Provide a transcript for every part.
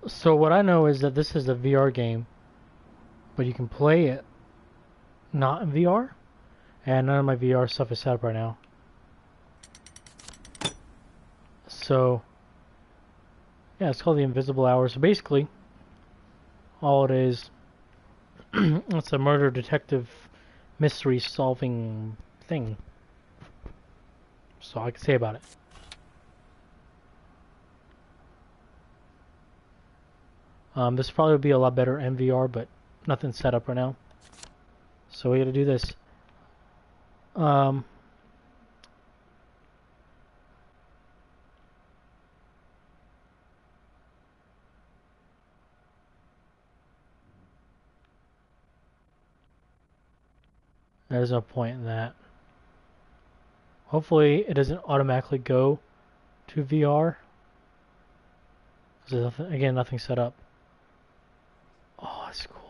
So what I know is that this is a VR game, but you can play it not in VR, and none of my VR stuff is set up right now. So yeah, it's called the Invisible Hour. So basically, all it is, it's a murder detective mystery solving thing. So I can say about it. This probably would be a lot better in VR, but nothing's set up right now. So we got to do this. Um, there's no point in that. Hopefully it doesn't automatically go to VR. Because again, nothing's set up. Oh, that's cool.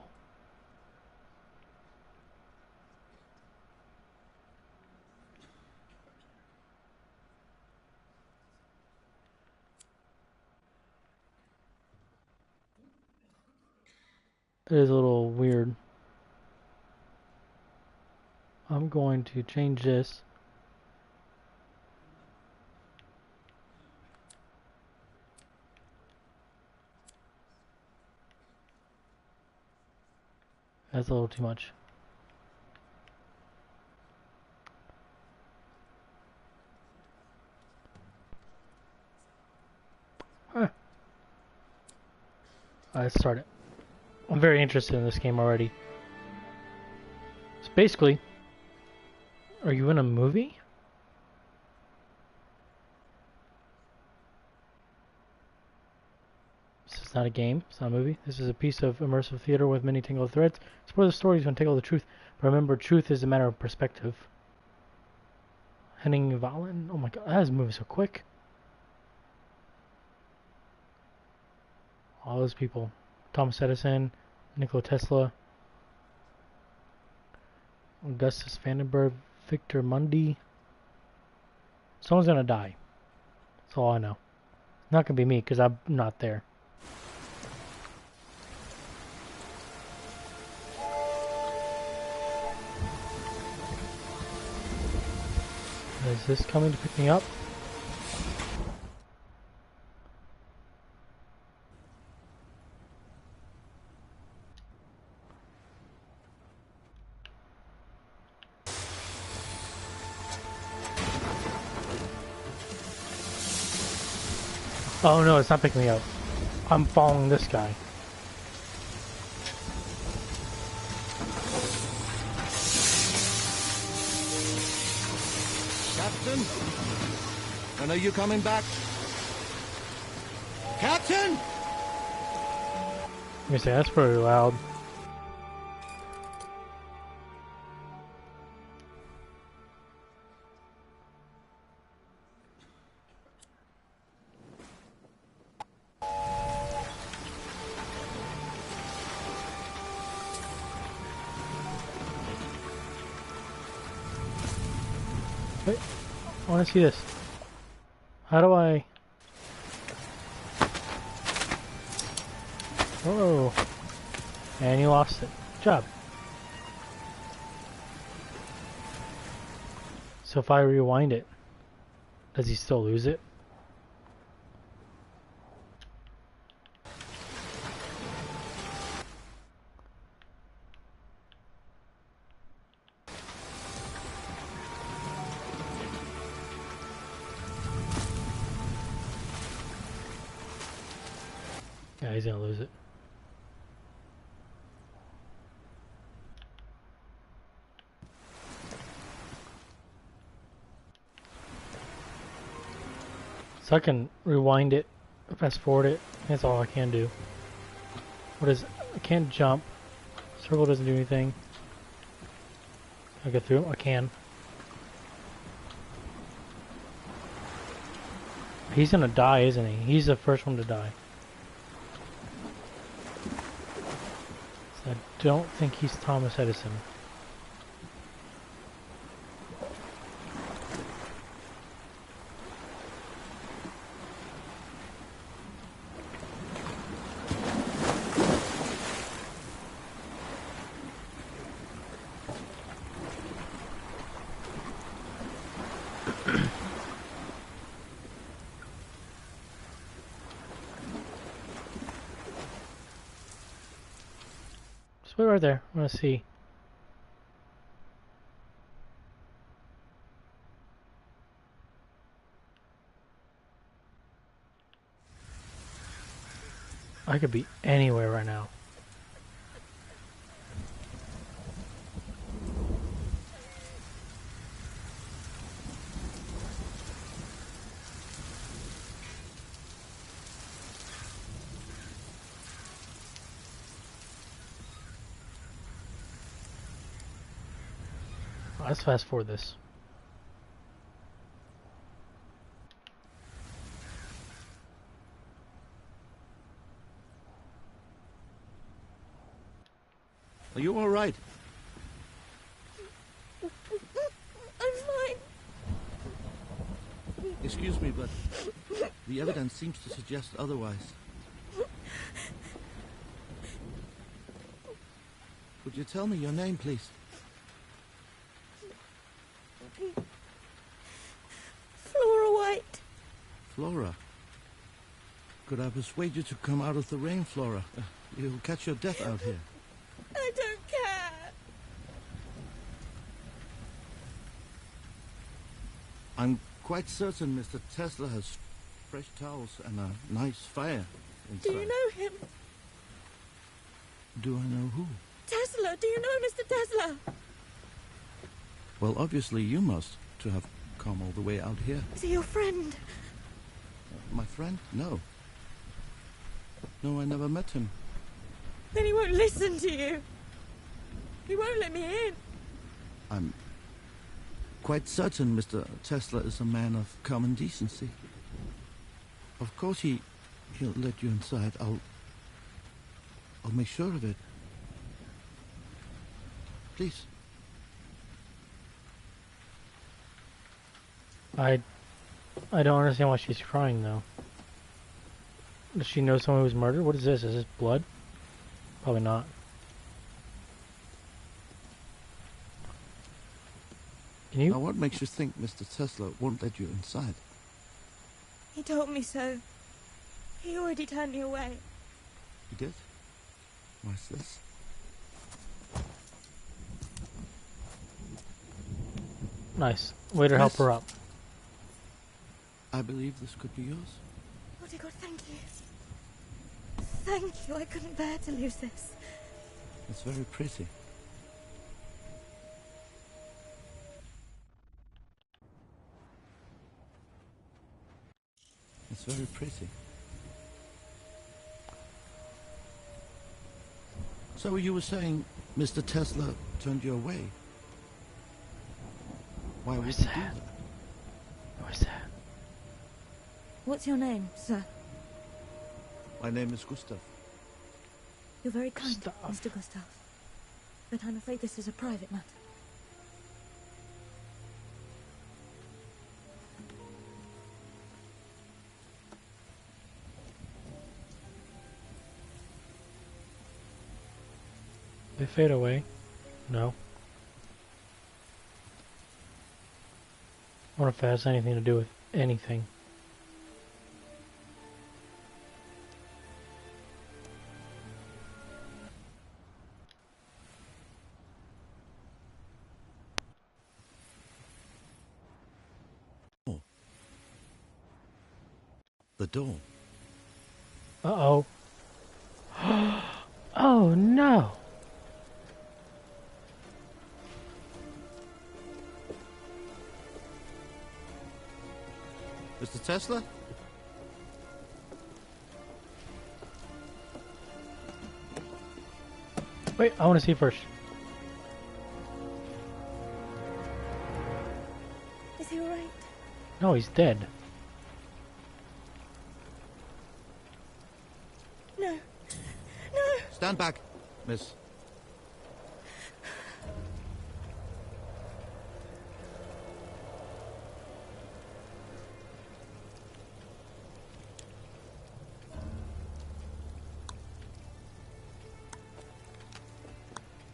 It is a little weird. I'm going to change this. That's a little too much. Huh. Let's start it. I'm very interested in this game already. So basically, are you in a movie? This is not a game. It's not a movie. This is a piece of immersive theater with many tangled threads. Explore the stories and tackle the truth. But remember, truth is a matter of perspective. Henning Valen? Oh my god, that is moving so quick. All those people. Thomas Edison, Nikola Tesla, Augustus Vandenberg, Victor Mundy. Someone's gonna die. That's all I know. Not gonna be me, because I'm not there. Is this coming to pick me up? Oh no, it's not picking me up. I'm following this guy. Captain? When are you coming back? Captain? Let me say, that's pretty loud. Wait, I want to see this. How do I... Whoa. And you lost it. Good job. So if I rewind it, does he still lose it? Yeah, he's gonna lose it. So I can rewind it, fast forward it. That's all I can do. What is... I can't jump. Circle doesn't do anything. Can I get through? I can. He's gonna die, isn't he? He's the first one to die. So I don't think he's Thomas Edison. Just wait right there. I'm gonna see. I could be anywhere right now. Let's fast forward this. Are you all right? I'm fine. Excuse me, but the evidence seems to suggest otherwise. Would you tell me your name, please? Flora White. Flora. Could I persuade you to come out of the rain, Flora? You'll catch your death out here. I don't care. I'm quite certain Mr. Tesla has fresh towels and a nice fire inside. Do you know him? Do I know who? Tesla. Do you know Mr. Tesla? Well, obviously you must, to have come all the way out here. Is he your friend? My friend? No. No, I never met him. Then he won't listen to you. He won't let me in. I'm quite certain Mr. Tesla is a man of common decency. Of course he'll let you inside. I'll make sure of it. Please. I don't understand why she's crying though. Does she know someone was murdered? What is this? Is this blood? Probably not. Can you? Now what makes you think Mr. Tesla won't let you inside? He told me so. He already turned me away. He did? Why's this? Nice. Way to help Yes. her up. I believe this could be yours. Oh dear God, thank you. Thank you. I couldn't bear to lose this. It's very pretty. It's very pretty. So you were saying Mr. Tesla turned you away? Why would Where's he do that? that? What's that? What's your name, sir? My name is Gustav. You're very kind, Gustav. Mr. Gustav. But I'm afraid this is a private matter. They fade away. No. I wonder if it has anything to do with anything. The door. Uh-oh. Oh no! Mr. Tesla? Wait, I want to see first. Is he alright? No, he's dead. No. No! Stand back, miss.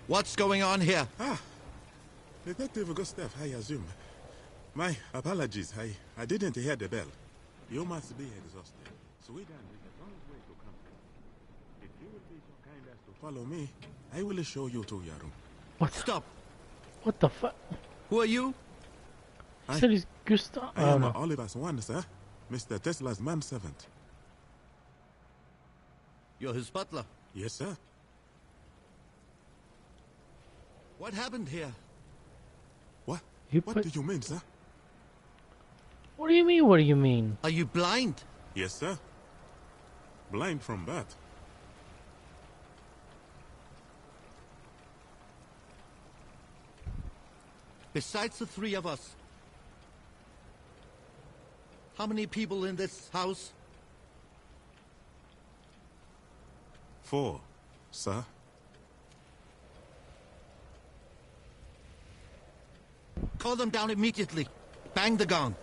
What's going on here? Detective Gustav, I assume. My apologies, I didn't hear the bell. You must be exhausted. Sweden is the wrong way to come. If you will be so kind as to follow me, I will show you to your room. What? Stop. What the fuck? Who are you? He said he's Gustav. I Oh am no. Oliver Swan, sir. Mr. Tesla's manservant. You're his butler. Yes, sir. What happened here? What? You What put- do you mean, sir? What do you mean? What do you mean? Are you blind? Yes, sir. Blind from birth. Besides the three of us, how many people in this house? 4, sir. Call them down immediately. Bang the gong.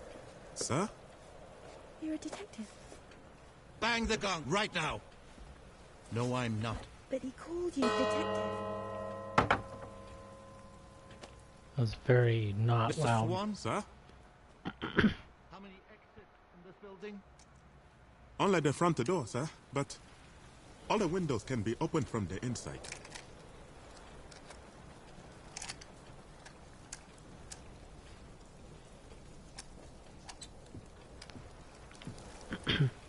Sir? You're a detective. Bang the gong right now. No, I'm not. But he called you detective. That was very not Mr. loud. Swan, Sir? how many exits in this building? Only the front door, sir. But all the windows can be opened from the inside.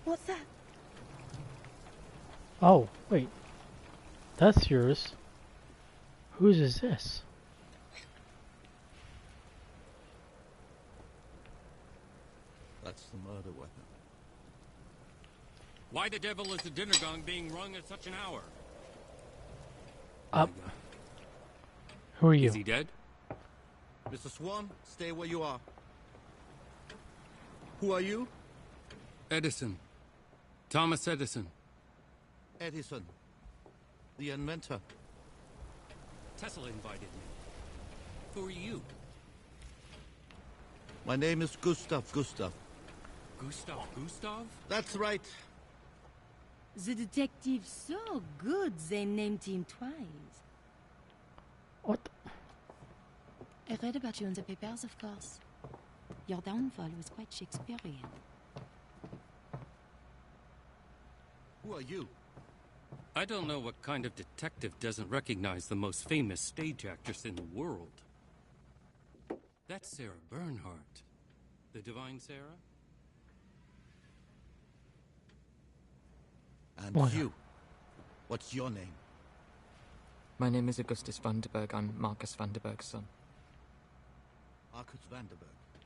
What's that? Oh, wait. That's yours. Whose is this? That's the murder weapon. Why the devil is the dinner gong being rung at such an hour? Up. Who are you? Is he dead? Mr. Swan, stay where you are. Who are you? Edison. Thomas Edison. Edison, the inventor. Tesla invited me. Who are you? My name is Gustav. Gustav? That's right. The detective so good they named him twice. What? I read about you in the papers, of course. Your downfall was quite Shakespearean. Who are you? I don't know what kind of detective doesn't recognize the most famous stage actress in the world. That's Sarah Bernhardt. The Divine Sarah? And Why? you. What's your name? My name is Augustus Vanderberg. I'm Marcus Vanderberg's son. Marcus Vanderberg,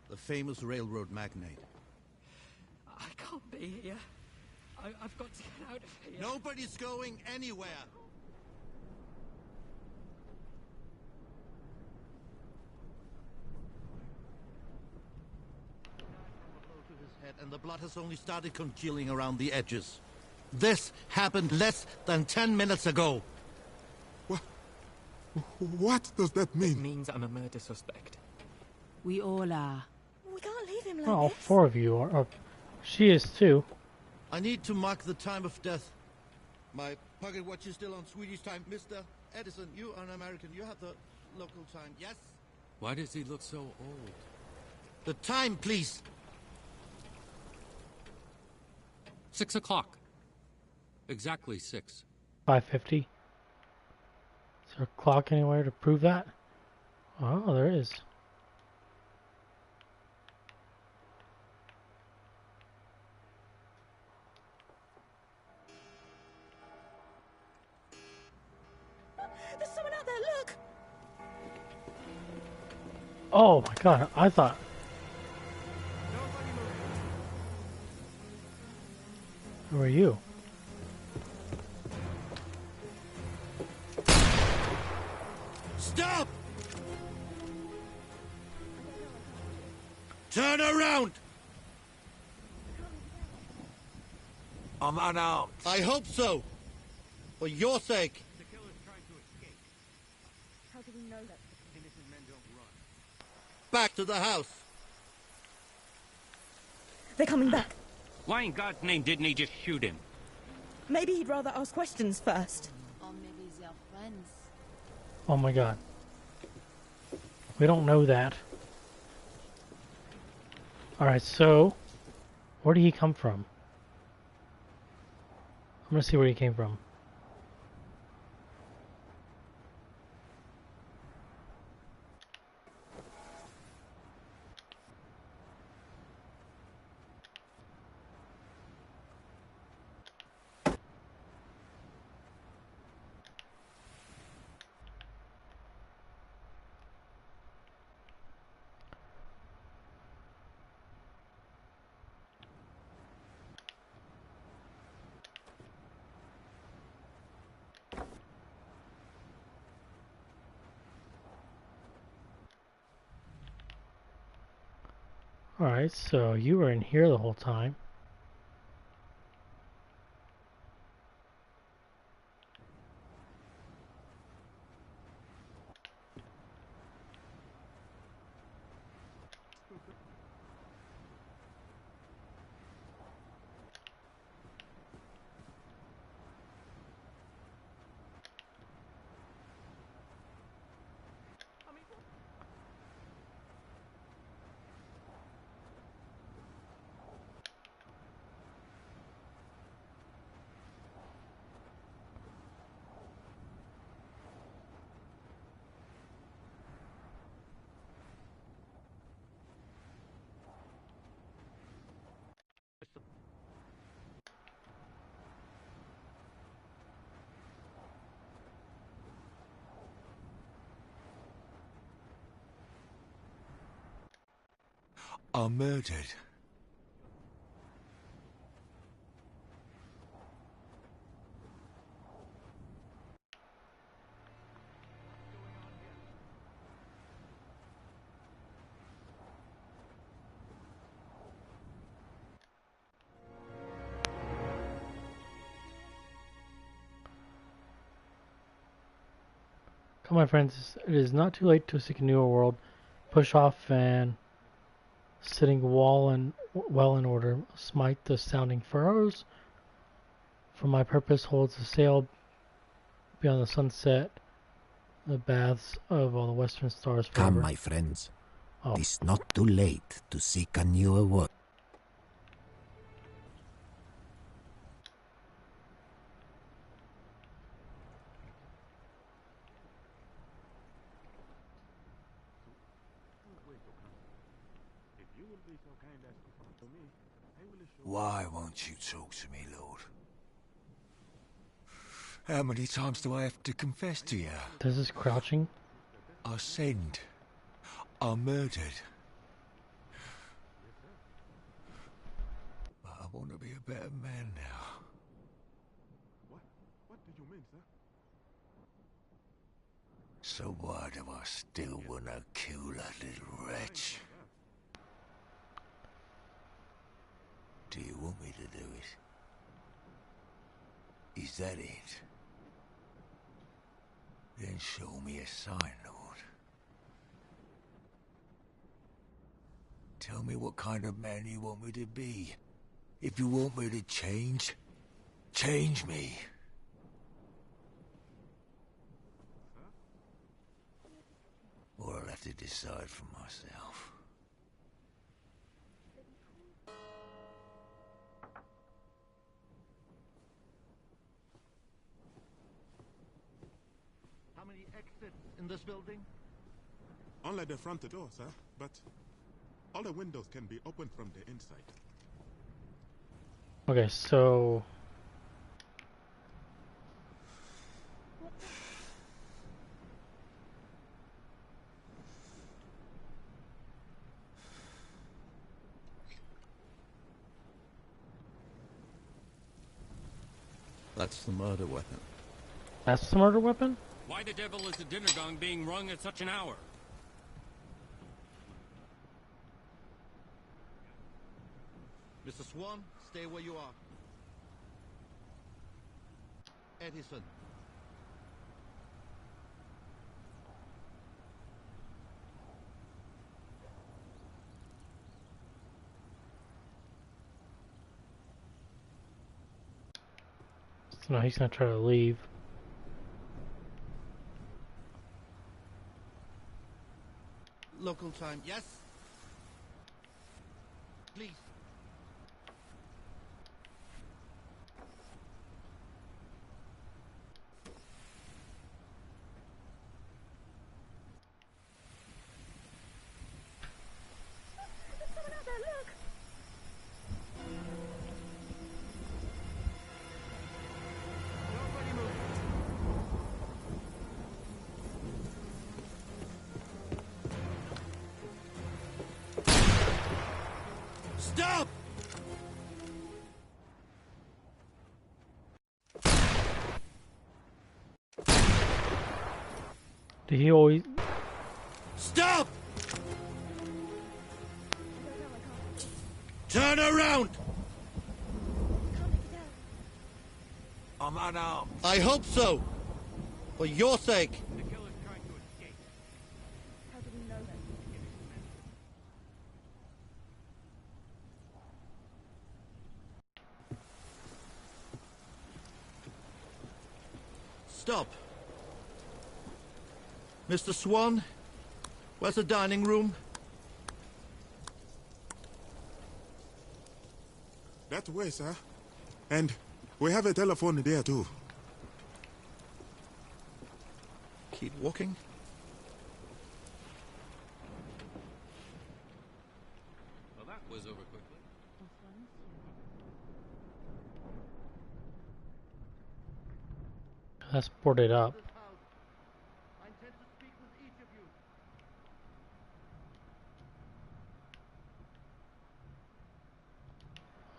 the famous railroad magnate. I can't be here. I've got to get out of here. Nobody's going anywhere. To his head, and the blood has only started congealing around the edges. This happened less than 10 minutes ago. What does that It mean? means I'm a murder suspect. We all are. We can't leave him like Well, all this. 4 of you are. Or she is too. I need to mark the time of death. My pocket watch is still on Swedish time. Mr. Edison, you are an American. You have the local time. Yes? Why does he look so old? The time, please. 6 o'clock. Exactly 6. 5:50. Is there a clock anywhere to prove that? Oh, there is. There's someone out there, look! Oh my god, I thought. Who are you? Stop! Turn around! I'm unarmed. I hope so. For your sake. The killer's trying to escape. How do we know that? Innocent men don't run. Back to the house. They're coming back. Why in God's name didn't he just shoot him? Maybe he'd rather ask questions first. Or maybe they're friends. Oh my god. We don't know that. Alright, so where did he come from? I'm gonna see where he came from. Alright, so you were in here the whole time. Are murdered. Come on, friends. It is not too late to seek a newer world. Push off and sitting well in order. Smite the sounding furrows. For my purpose holds a sail beyond the sunset, the baths of all the western stars forever. Come, my friends. Oh. It is not too late to seek a newer world. Why won't you talk to me, Lord? How many times do I have to confess to you? This is crouching. Are sinned. Are murdered. But I want to be a better man now. What do you mean, sir? So why do I still want to kill that little wretch? Do you want me to do it? Is that it? Then show me a sign, Lord. Tell me what kind of man you want me to be. If you want me to change, change me. Or I'll have to decide for myself. How many exits in this building? Only the front door, sir. But all the windows can be opened from the inside. Okay, so That's the murder weapon. that's the murder weapon? Why the devil is the dinner gong being rung at such an hour? Mr. Swan, stay where you are. Edison. So now he's gonna try to leave. Local time, yes? Please. Did he always... Stop! Turn around! I'm unarmed. I hope so. For your sake. The killer's trying to escape. How do we know that? Stop. Mr. Swan, where's the dining room? That way, sir. And we have a telephone there, too. Keep walking. Well, that was over quickly. Let's board it up. I intend to speak with each of you.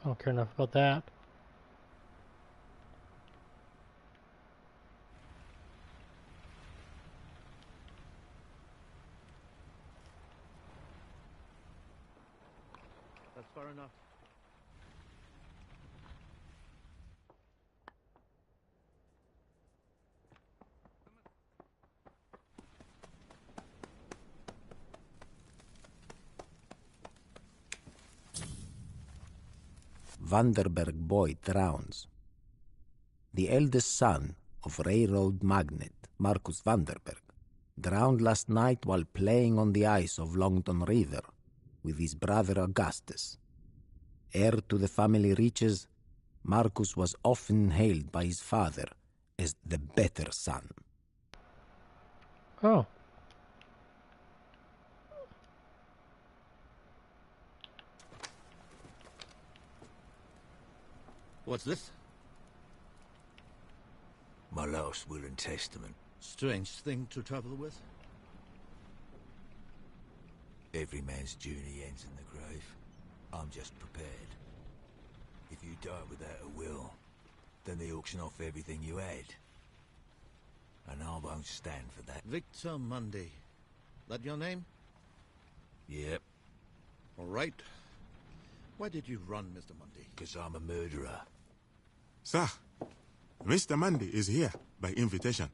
I don't care enough about that. That's far enough. Vanderberg boy drowns. The eldest son of railroad magnate Marcus Vanderberg drowned last night while playing on the ice of Longton River with his brother Augustus. Heir to the family riches, Marcus was often hailed by his father as the better son. Oh. What's this? My last will and testament. Strange thing to travel with. Every man's journey ends in the grave. I'm just prepared. If you die without a will, then they auction off everything you had. And I won't stand for that. Victor Mundy. That your name? Yep, All right. Why did you run, Mr. Mundy? because I'm a murderer. Sir, Mr. Mandy is here by invitation.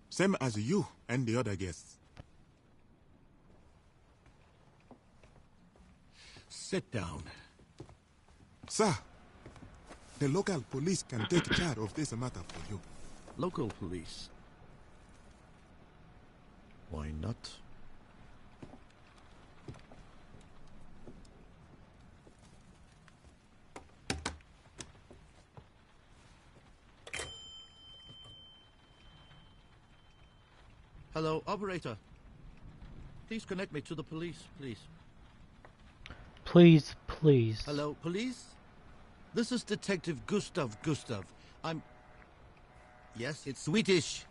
Same as you and the other guests. Sit down. Sir, the local police can take charge of this matter for you. Local police. Why not? Hello, operator. Please connect me to the police, please. Please, please. Hello, police? This is Detective Gustav. Yes, it's Swedish.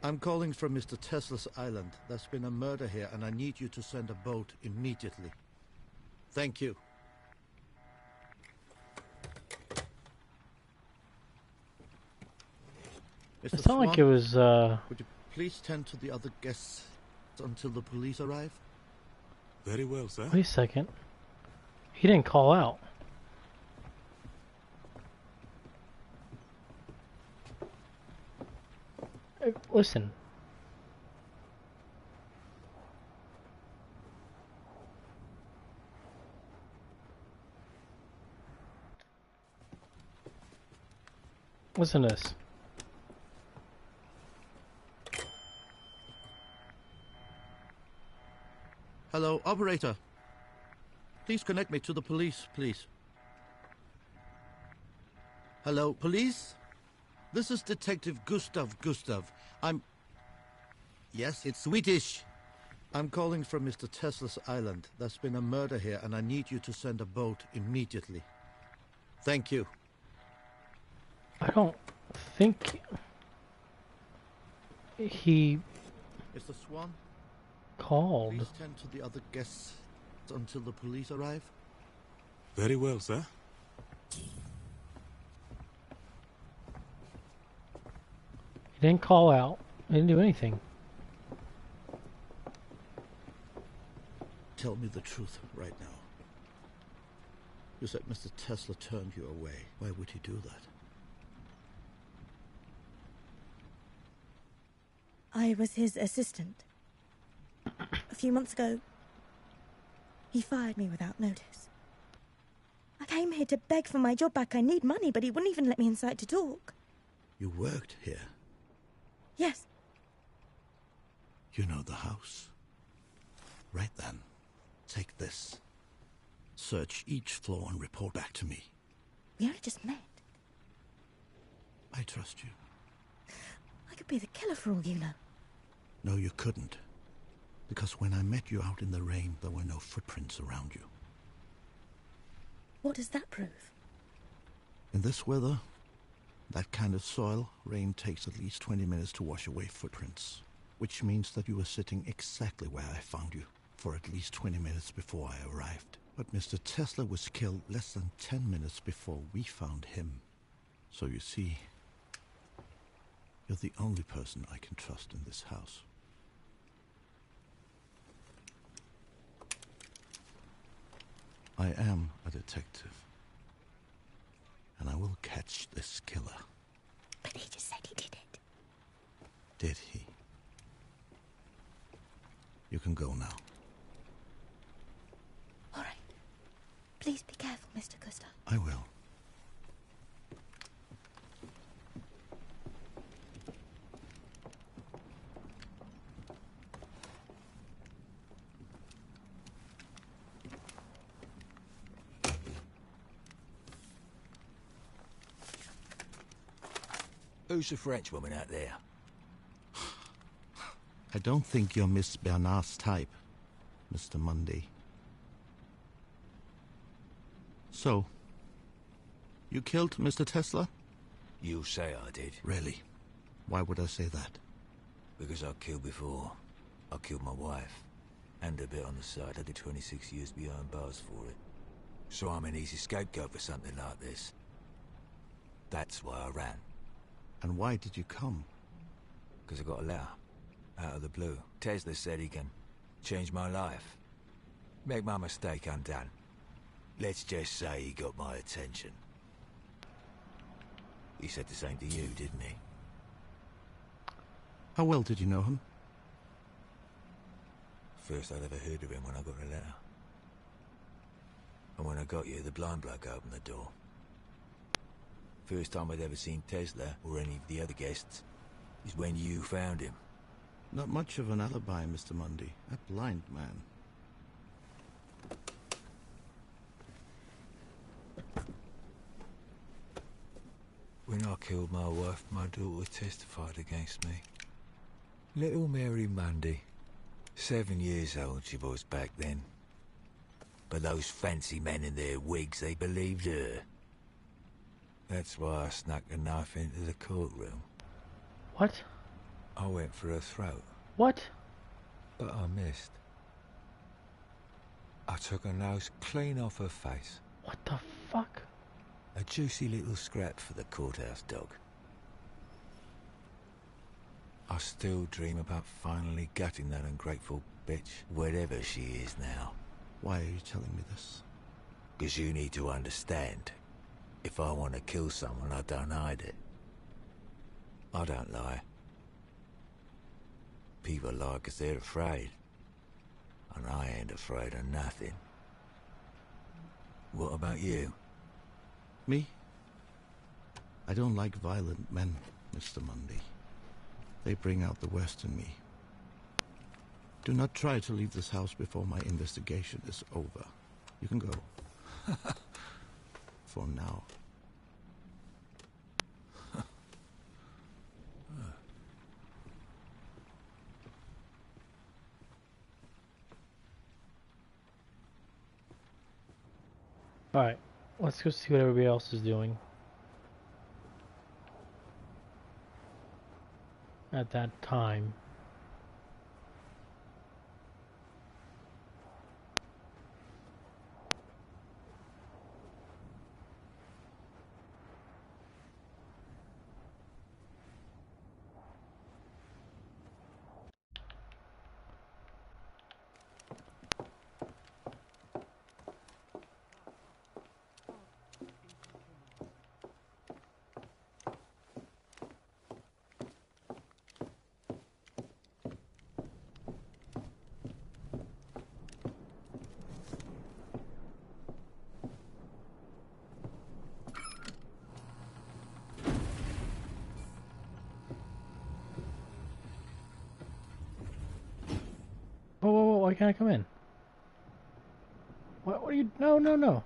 I'm calling from Mr. Tesla's island. There's been a murder here, and I need you to send a boat immediately. Thank you. Mr. It sounded like Swan, it was, would you please tend to the other guests until the police arrive? Very well, sir. wait a second. He didn't call out. Listen. Listen to this. Hello, operator. Please connect me to the police, please. Hello, police? This is Detective Gustav. Yes, it's Swedish. I'm calling from Mr. Tesla's island. There's been a murder here, and I need you to send a boat immediately. Thank you. I don't think he Mr. Swan, called. please tend to the other guests until the police arrive. Very well, sir. He didn't call out. He didn't do anything. Tell me the truth right now. You said Mr. Tesla turned you away. Why would he do that? I was his assistant. A few months ago, he fired me without notice. I came here to beg for my job back. I need money, but he wouldn't even let me inside to talk. You worked here. Yes. You know the house. Right then, take this. Search each floor and report back to me. We only just met. I trust you. I could be the killer for all you know. No, you couldn't. Because when I met you out in the rain, there were no footprints around you. What does that prove? In this weather, that kind of soil, rain takes at least 20 minutes to wash away footprints. Which means that you were sitting exactly where I found you, for at least 20 minutes before I arrived. But Mr. Tesla was killed less than 10 minutes before we found him. So you see, you're the only person I can trust in this house. I am a detective. And I will catch this killer. But he just said he did it. Did he? You can go now. All right. Please be careful, Mr. Gustav. I will. Who's the French woman out there? I don't think you're Miss Bernard's type, Mr. Mundy. So, you killed Mr. Tesla? You say I did. Really? Why would I say that? Because I killed before. I killed my wife. And a bit on the side. I did 26 years behind bars for it. So I'm an easy scapegoat for something like this. That's why I ran. And why did you come? Because I got a letter. Out of the blue. Tesla said he can change my life. Make my mistake undone. Let's just say he got my attention. He said the same to you, didn't he? How well did you know him? First I'd ever heard of him when I got a letter. And when I got you, the blind bloke opened the door. First time I'd ever seen Tesla, or any of the other guests, is when you found him. Not much of an alibi, Mr. Mundy. A blind man. When I killed my wife, my daughter testified against me. Little Mary Mundy. 7 years old she was back then. But those fancy men in their wigs, they believed her. That's why I snuck a knife into the courtroom. What? I went for her throat. What? But I missed. I took her nose clean off her face. What the fuck? A juicy little scrap for the courthouse dog. I still dream about finally gutting that ungrateful bitch, wherever she is now. Why are you telling me this? 'Cause you need to understand. If I want to kill someone, I don't hide it. I don't lie. People lie 'cause they're afraid. And I ain't afraid of nothing. What about you? Me? I don't like violent men, Mr. Mundy. They bring out the worst in me. Do not try to leave this house before my investigation is over. You can go. For now. Alright, let's go see what everybody else is doing. At that time. can't I come in? What are you... No, no, no.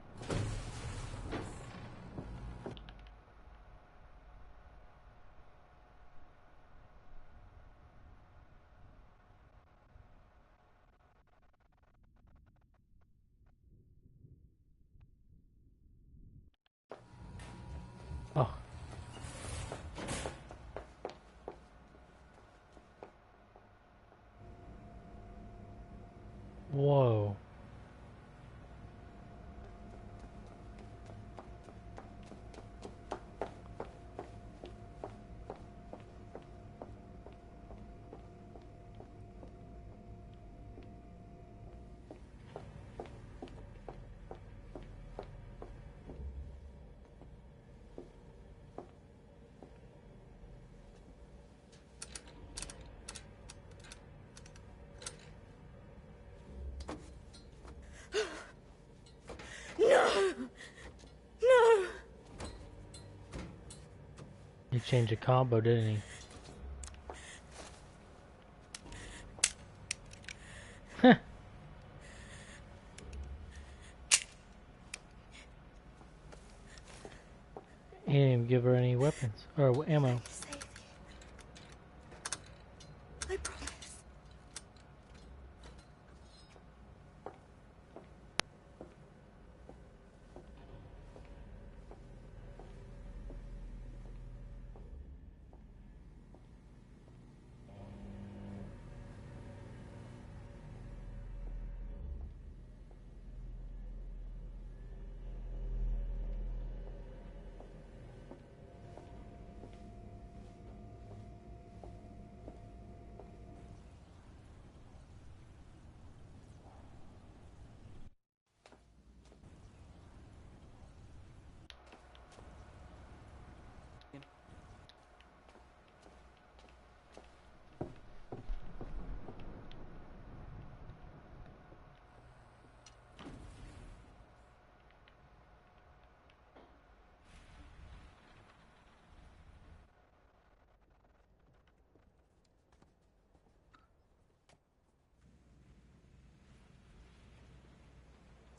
Oh. Whoa. He changed a combo, didn't he? Heh. He didn't even give her any weapons or ammo. I promise.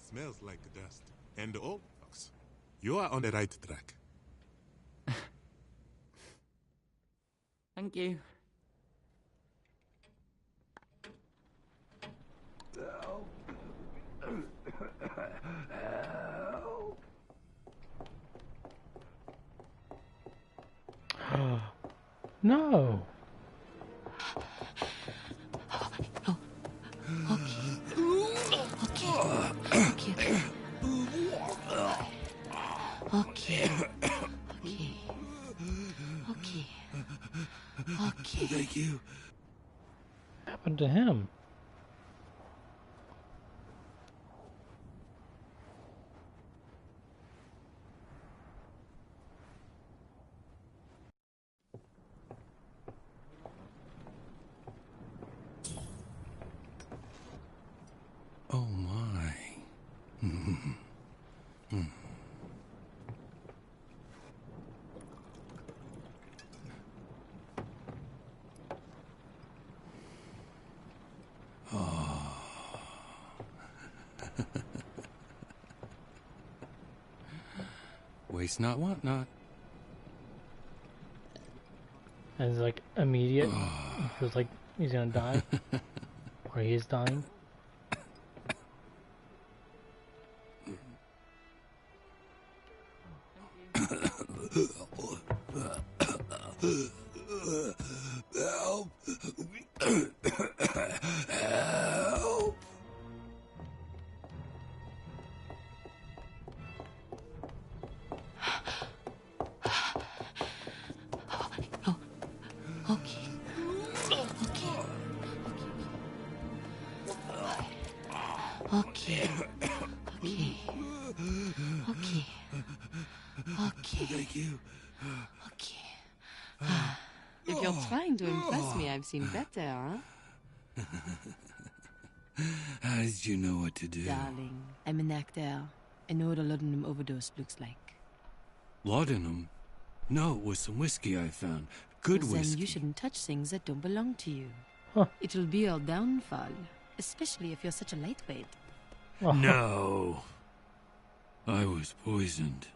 Smells like dust. And old folks. You are on the right track. Thank you. No. Okay. Thank you. What happened to him? Oh my. Waste not, want not. And it's like immediate. It feels like he's gonna die. Or he is dying. Help! Help! Okay. Thank you. Okay. If you're trying to impress me, I've seen better, huh? How did you know what to do? Darling, I'm an actor. I know what a laudanum overdose looks like. Laudanum? No, it was some whiskey I found. Good Then whiskey. you shouldn't touch things that don't belong to you. Huh. It'll be your downfall. especially if you're such a lightweight. Oh. No. I was poisoned.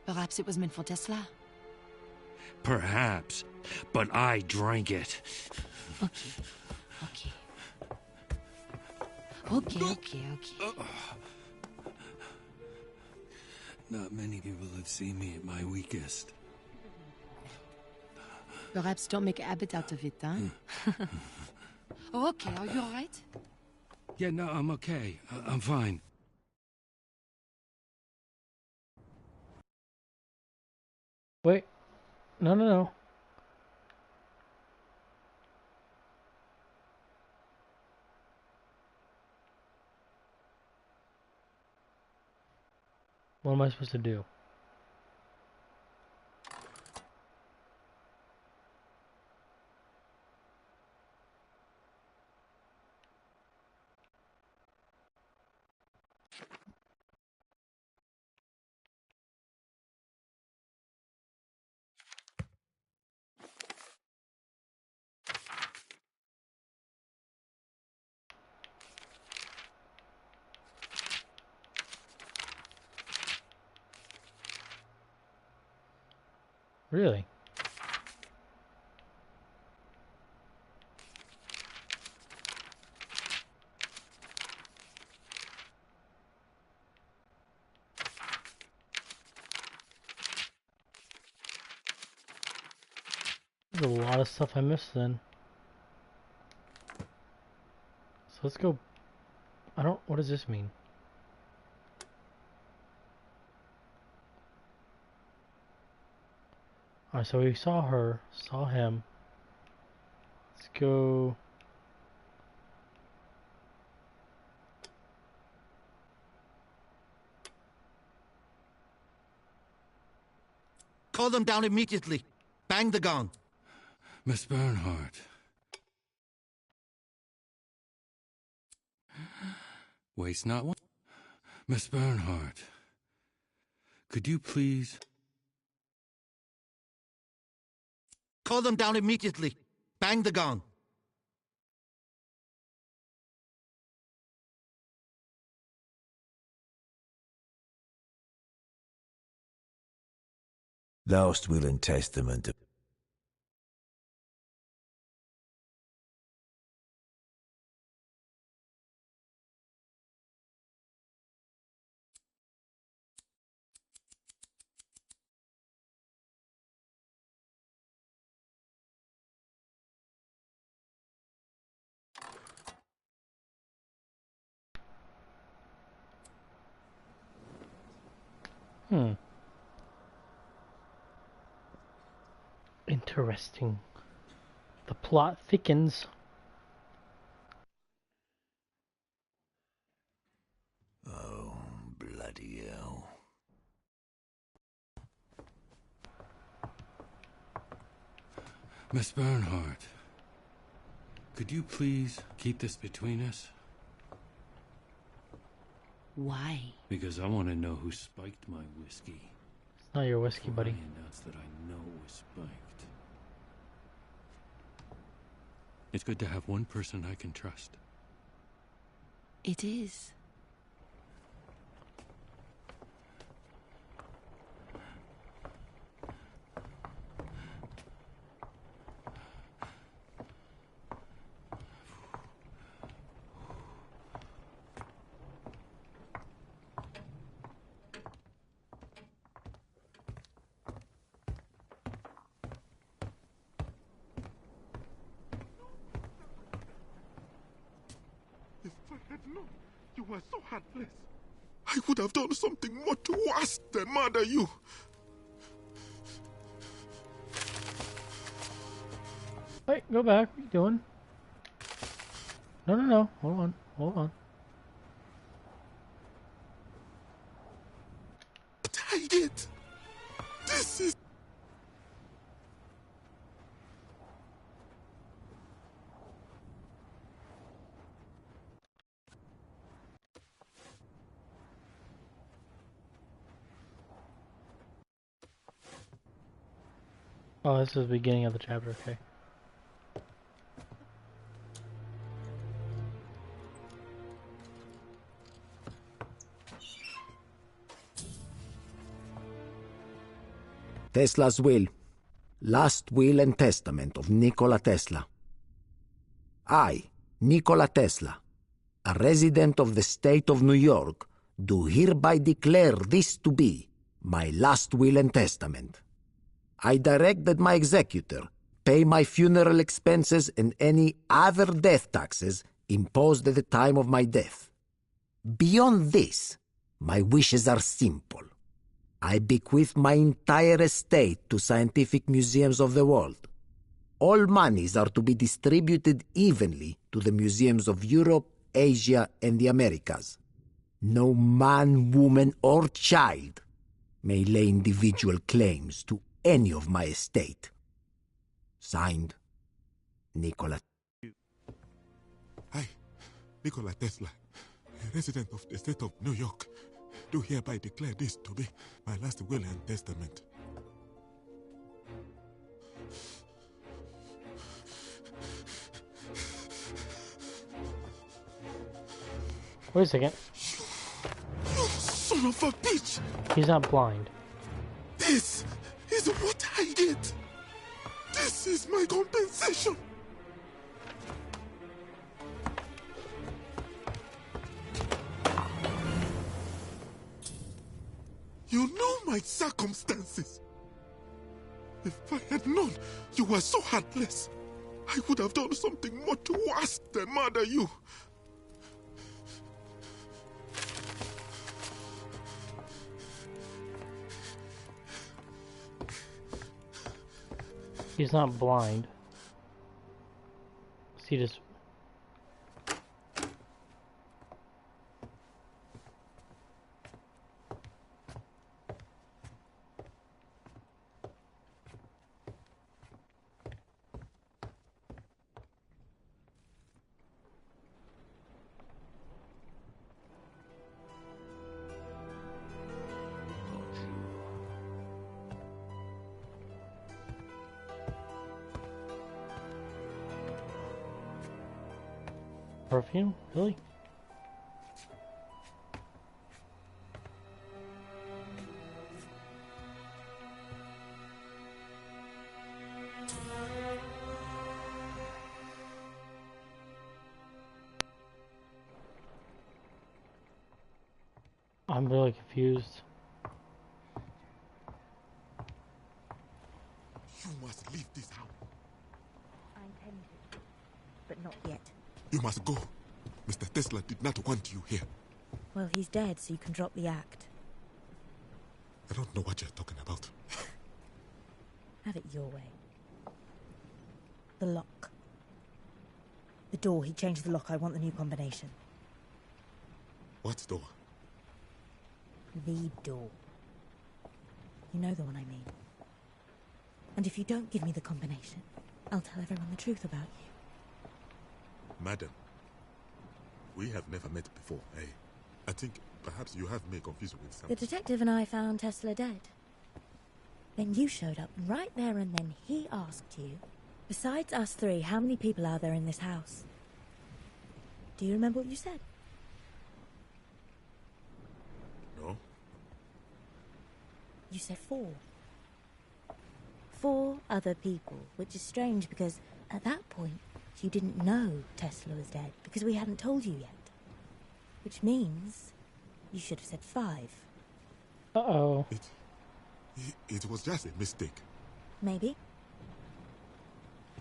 Perhaps it was meant for Tesla. Perhaps, but I drank it. Okay. Okay. Not many people have seen me at my weakest. Perhaps don't make a habit out of it, huh? Oh, okay, are you alright? Yeah, no, I'm okay. I'm fine. Wait. No. What am I supposed to do? Really? There's a lot of stuff I missed then. So let's go. What does this mean? Alright, so we saw her, saw him. Let's go. Call them down immediately. Bang the gun. Miss Bernhardt. Waste not one. Miss Bernhardt. Could you please... Call them down immediately. Bang the gun. Last will and testament of... Interesting. The plot thickens. Oh, bloody hell. Miss Bernhardt. Could you please keep this between us? Why? Because I want to know who spiked my whiskey. It's not your whiskey, buddy. I announce that I know it was spiked. It's good to have one person I can trust. It is. If I had known you were so heartless, I would have done something much worse than murder you. Wait, go back. What are you doing? No. Hold on. But I did. This is... Oh, this is the beginning of the chapter, okay. Tesla's will. Last will and testament of Nikola Tesla. I, Nikola Tesla, a resident of the state of New York, do hereby declare this to be my last will and testament. I direct that my executor pay my funeral expenses and any other death taxes imposed at the time of my death. Beyond this, my wishes are simple. I bequeath my entire estate to scientific museums of the world. All monies are to be distributed evenly to the museums of Europe, Asia, and the Americas. No man, woman, or child may lay individual claims to any of my estate. Signed, Nikola. I, Nikola Tesla, a resident of the state of New York, do hereby declare this to be my last will and testament. Wait a second. You son of a bitch! He's not blind. This is what I get! This is my compensation! You know my circumstances. If I had known you were so heartless, I would have done something much worse than murder you. He's not blind. See this. Perfume? Really? I'm really confused. You must leave this house. I intend to, but not yet. You must go. Mr. Tesla did not want you here. Well, he's dead, so you can drop the act. I don't know what you're talking about. Have it your way. The lock. The door, he changed the lock. I want the new combination. What door? The door. You know the one I mean. And if you don't give me the combination, I'll tell everyone the truth about you. Madam, we have never met before, eh? I think perhaps you have me confused with The something. detective and I found Tesla dead. Then you showed up, and right there and then he asked you, besides us three, how many people are there in this house? Do you remember what you said? No? You said 4. 4 other people, which is strange because at that point you didn't know Tesla was dead because we hadn't told you yet. Which means you should have said 5. Uh-oh. It was just a mistake. Maybe.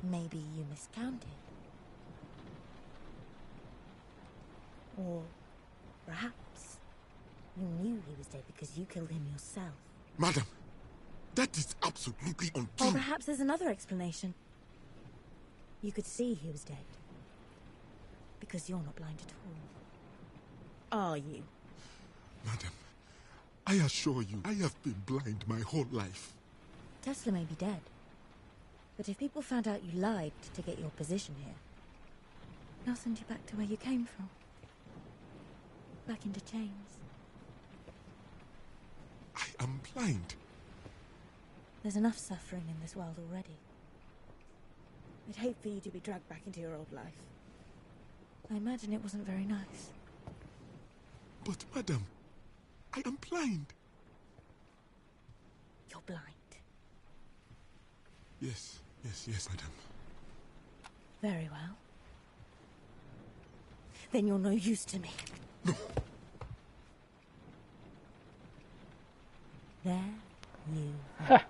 Maybe you miscounted. Or perhaps you knew he was dead because you killed him yourself. Madam, that is absolutely untrue. Or perhaps there's another explanation. You could see he was dead. Because you're not blind at all. Are you? Madam, I assure you, I have been blind my whole life. Tesla may be dead. But if people found out you lied to get your position here, they'll send you back to where you came from. Back into chains. I am blind. There's enough suffering in this world already. I'd hate for you to be dragged back into your old life. I imagine it wasn't very nice. But, madam, I am blind. You're blind. Yes, madam. Very well. Then you're no use to me. No. There you Ha!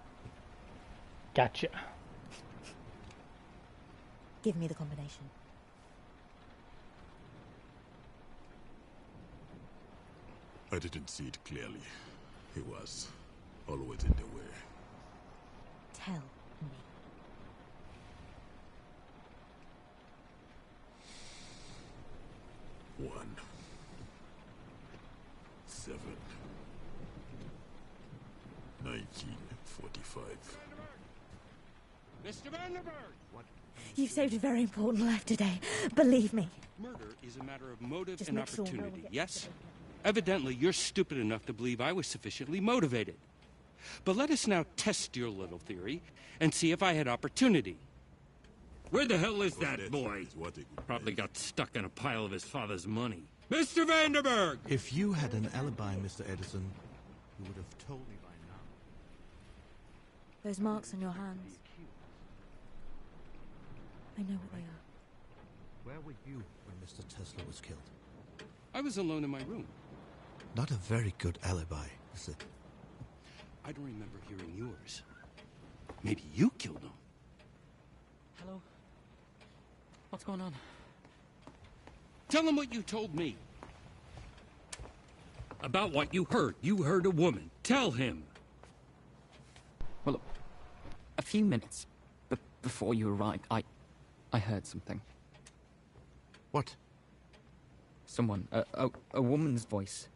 Gotcha. Give me the combination. I didn't see it clearly. He was always in the way. Tell me. One, 7, 1945. Mr. Vanderberg! What? You've saved a very important life today. Believe me. Murder is a matter of motive Just and make sure no one opportunity, gets yes? killed. Evidently, you're stupid enough to believe I was sufficiently motivated. But let us now test your little theory and see if I had opportunity. Where the hell is that boy? Probably got stuck in a pile of his father's money. Mr. Vanderberg! If you had an alibi, Mr. Edison, you would have told me by now. Those marks on your hands. I know what they are. Where were you when Mr. Tesla was killed? I was alone in my room. Not a very good alibi, is it? I don't remember hearing yours. Maybe you killed him. Hello? What's going on? Tell him what you told me. About what you heard. You heard a woman. Tell him. Well, a few minutes before you arrived, I heard something. What? Someone, a woman's voice,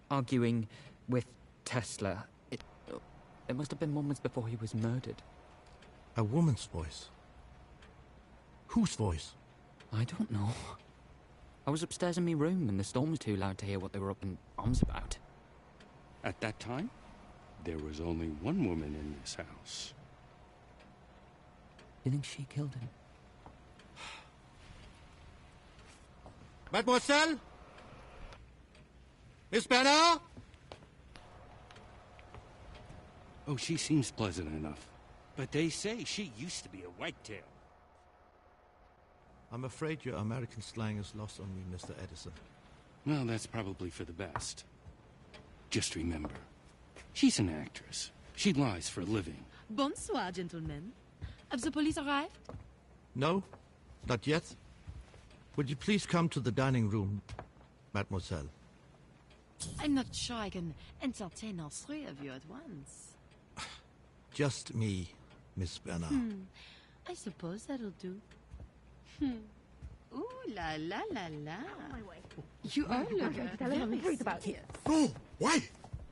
arguing with Tesla. It must have been moments before he was murdered. A woman's voice? Whose voice? I don't know. I was upstairs in my room and the storm was too loud to hear what they were up in arms about. At that time, there was only one woman in this house. You think she killed him? Mademoiselle? Miss Bernard? Oh, she seems pleasant enough. But they say she used to be a whitetail. I'm afraid your American slang is lost on me, Mr. Edison. Well, that's probably for the best. Just remember, she's an actress. She lies for a living. Bonsoir, gentlemen. Have the police arrived? No, not yet. Would you please come to the dining room, mademoiselle? I'm not sure I can entertain all three of you at once. Just me, Miss Bernard. I suppose that'll do. Ooh la la la la. You all look Tell him the truth about it. No! Why?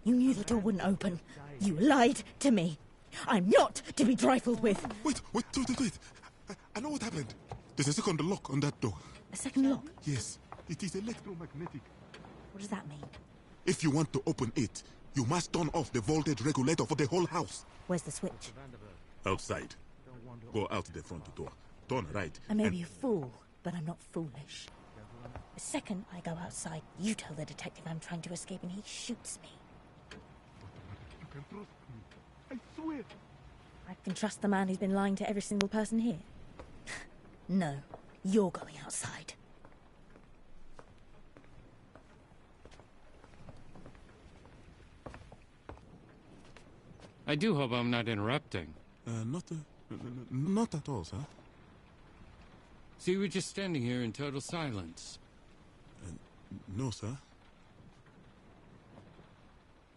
You knew the door wouldn't open. You lied to me. I'm not to be trifled with. Wait. I know what happened. There's a second lock on that door. A second lock? Yes, it is electromagnetic. What does that mean? If you want to open it, you must turn off the voltage regulator for the whole house. Where's the switch? Outside. Go out the front door. Turn right. I may be a fool, but I'm not foolish. The second I go outside, you tell the detective I'm trying to escape and he shoots me. You can trust me. I swear. I can trust the man who's been lying to every single person here. No, you're going outside. I do hope I'm not interrupting. Not at all, sir. See, we're just standing here in total silence. No, sir.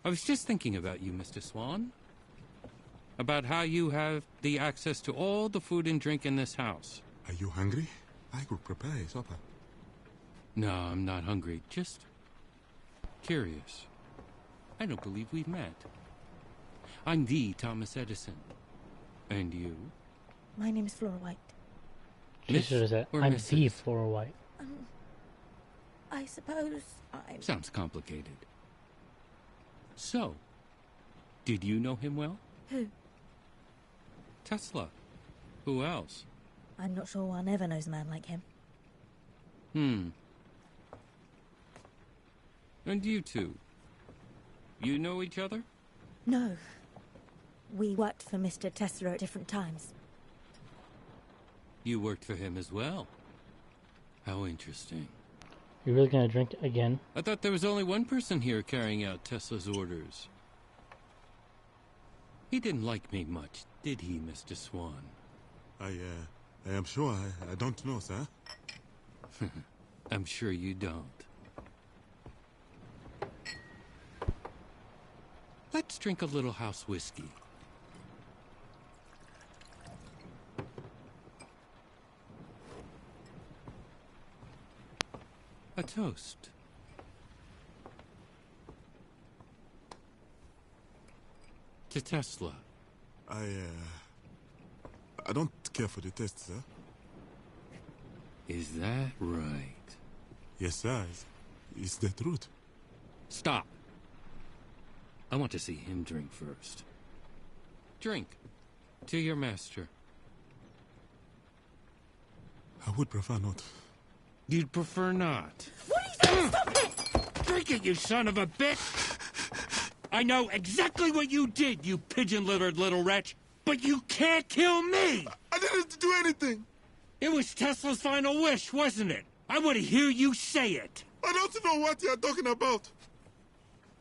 I was just thinking about you, Mr. Swan. About how you have the access to all the food and drink in this house. Are you hungry? I could prepare a supper. No, I'm not hungry. Just curious. I don't believe we've met. I'm the Thomas Edison. And you? My name is Flora White. Miss Jesus, I'm or the Mrs.? Flora White. I suppose I'm... Sounds complicated. So, did you know him well? Who? Tesla. Who else? I'm not sure one ever knows a man like him. And you two? You know each other? No. We worked for Mr. Tesla at different times. You worked for him as well. How interesting. You really gonna drink again? I thought there was only one person here carrying out Tesla's orders. He didn't like me much, did he, Mr. Swan? I am sure I don't know, sir. I'm sure you don't. Let's drink a little house whiskey. A toast. To Tesla. I don't care for the test, sir. Is that right? Yes, sir. It's the truth. Stop. I want to see him drink first. Drink. To your master. I would prefer not. You'd prefer not. What are you doing? Stop it! Drink it, you son of a bitch! I know exactly what you did, you pigeon-littered little wretch, but you can't kill me! I didn't do anything! It was Tesla's final wish, wasn't it? I want to hear you say it. I don't know what you're talking about.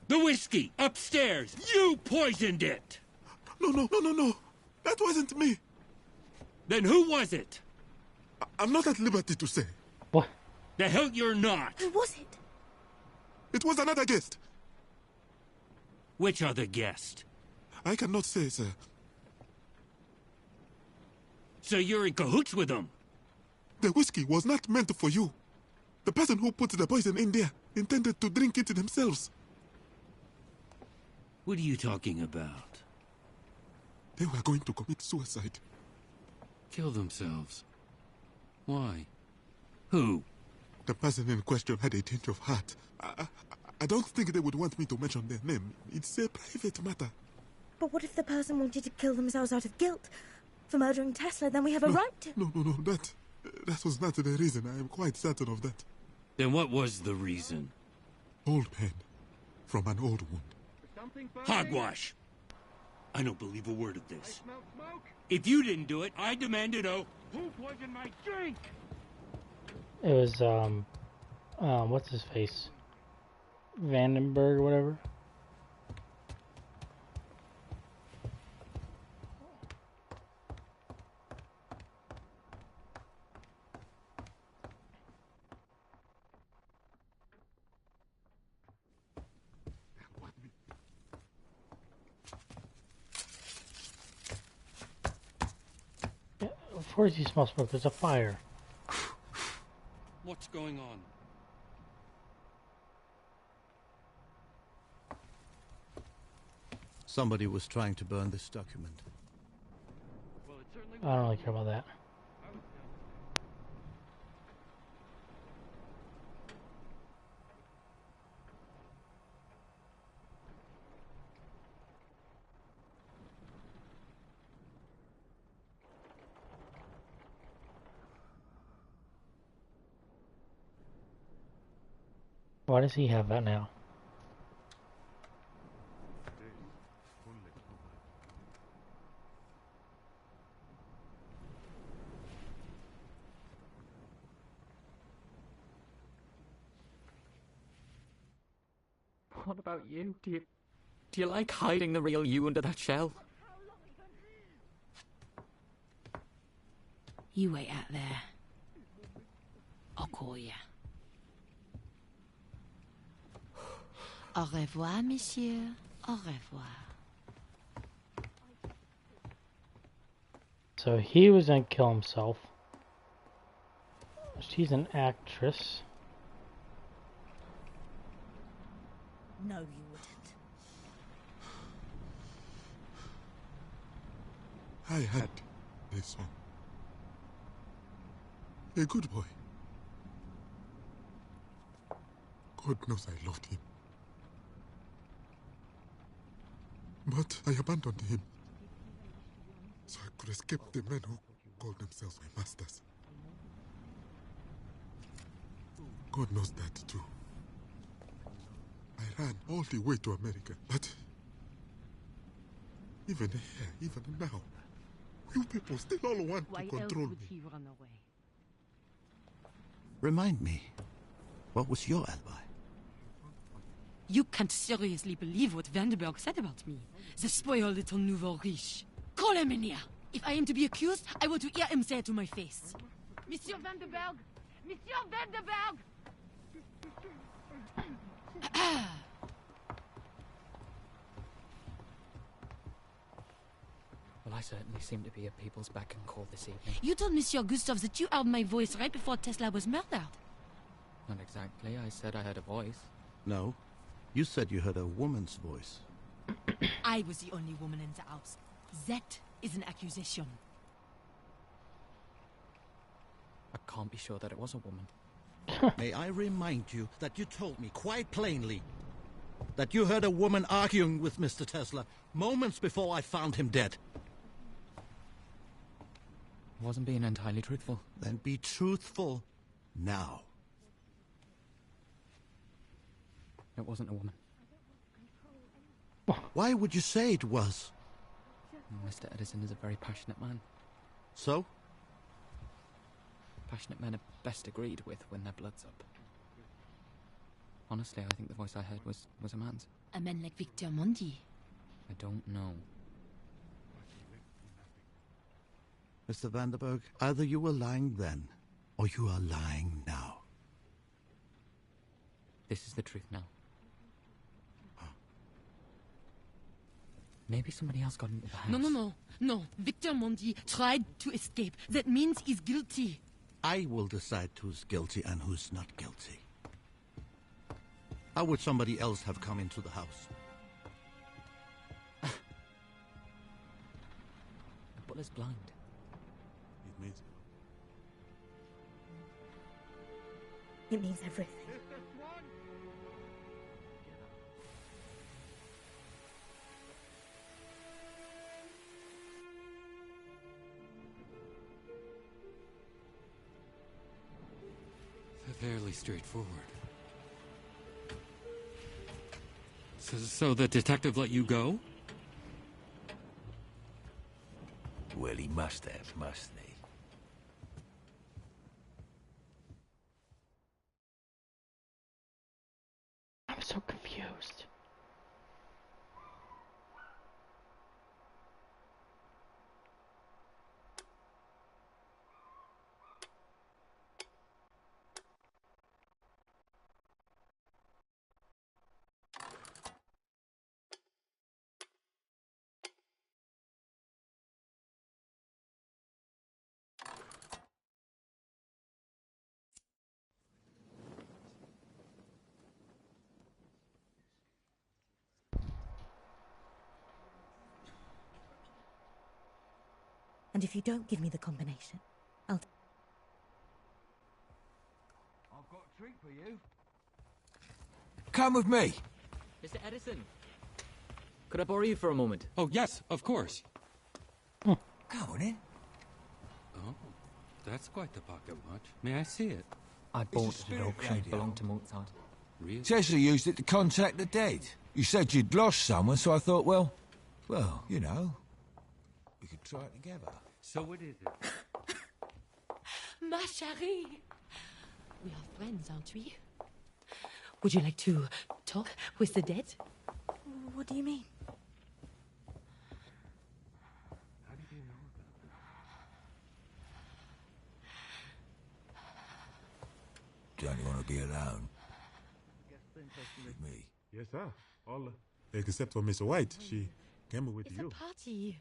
The whiskey, upstairs. You poisoned it. No. That wasn't me. Then who was it? I'm not at liberty to say. What? The hell you're not. Who was it? It was another guest. Which other guest? I cannot say, sir. So you're in cahoots with them? The whiskey was not meant for you. The person who put the poison in there intended to drink it themselves. What are you talking about? They were going to commit suicide. Kill themselves? Why? Who? The person in question had a change of heart. I don't think they would want me to mention their name. It's a private matter. But what if the person wanted to kill themselves out of guilt for murdering Tesla? Then we have a right to... No. That was not the reason. I am quite certain of that. Then what was the reason? Old pain from an old wound. Hogwash! I don't believe a word of this. If you didn't do it, I demand to know who poisoned my drink! It was, what's his face? Vandenberg or whatever. Yeah, of course you smell smoke. There's a fire. What's going on? Somebody was trying to burn this document. I don't really care about that. Why does he have that now? What about you? Do you like hiding the real you under that shell? You wait out there. I'll call you. Au revoir, monsieur. Au revoir. So he was gonna kill himself. She's an actress. No, you wouldn't. I had this son. A good boy. God knows I loved him. But I abandoned him so I could escape the men who called themselves my masters. God knows that too. I ran all the way to America, but even here, even now, You people still all want Why to else control would me. he run away? Remind me, what was your alibi? You can't seriously believe what Vanderberg said about me. The spoiled little nouveau riche. Call him in here. If I am to be accused, I want to hear him say it to my face. Monsieur Vanderberg! Monsieur Vanderberg! Well, I certainly seem to be at people's beck and call this evening. You told Monsieur Gustave that you heard my voice right before Tesla was murdered. Not exactly. I said I heard a voice. No, you said you heard a woman's voice. I was the only woman in the house. That is an accusation. I can't be sure that it was a woman. May I remind you that you told me quite plainly that you heard a woman arguing with Mr. Tesla moments before I found him dead. I wasn't being entirely truthful. Then be truthful now. It wasn't a woman. Why would you say it was? Mr. Edison is a very passionate man. So? Passionate men are best agreed with when their blood's up. Honestly, I think the voice I heard was a man's. A man like Victor Mondi. I don't know. Mr. Vanderberg, either you were lying then, or you are lying now. This is the truth now. Maybe somebody else got into the house. No. Victor Mondi tried to escape. That means he's guilty. I will decide who's guilty and who's not guilty. How would somebody else have come into the house? The butler's blind. It means... It means everything. Fairly straightforward. So the detective let you go? Well, he must have, mustn't he? I'm so confused. And if you don't give me the combination, I'll... I've got a treat for you. Come with me. Mr. Edison, could I borrow you for a moment? Oh, yes, of course. Go on in. Oh, that's quite the pocket watch. May I see it? I bought it at spirit an auction. radio. Belonged to Mozart. Really? Tesla used it to contact the dead. You said you'd lost someone, so I thought, well, you know, we could try it together. So what is it? Ma chérie! We are friends, aren't we? Would you like to talk with the dead? What do you mean? How did you know about that? Don't you want to be alone? With me. Yes, sir. All except for Miss White. She came with It's you. a party.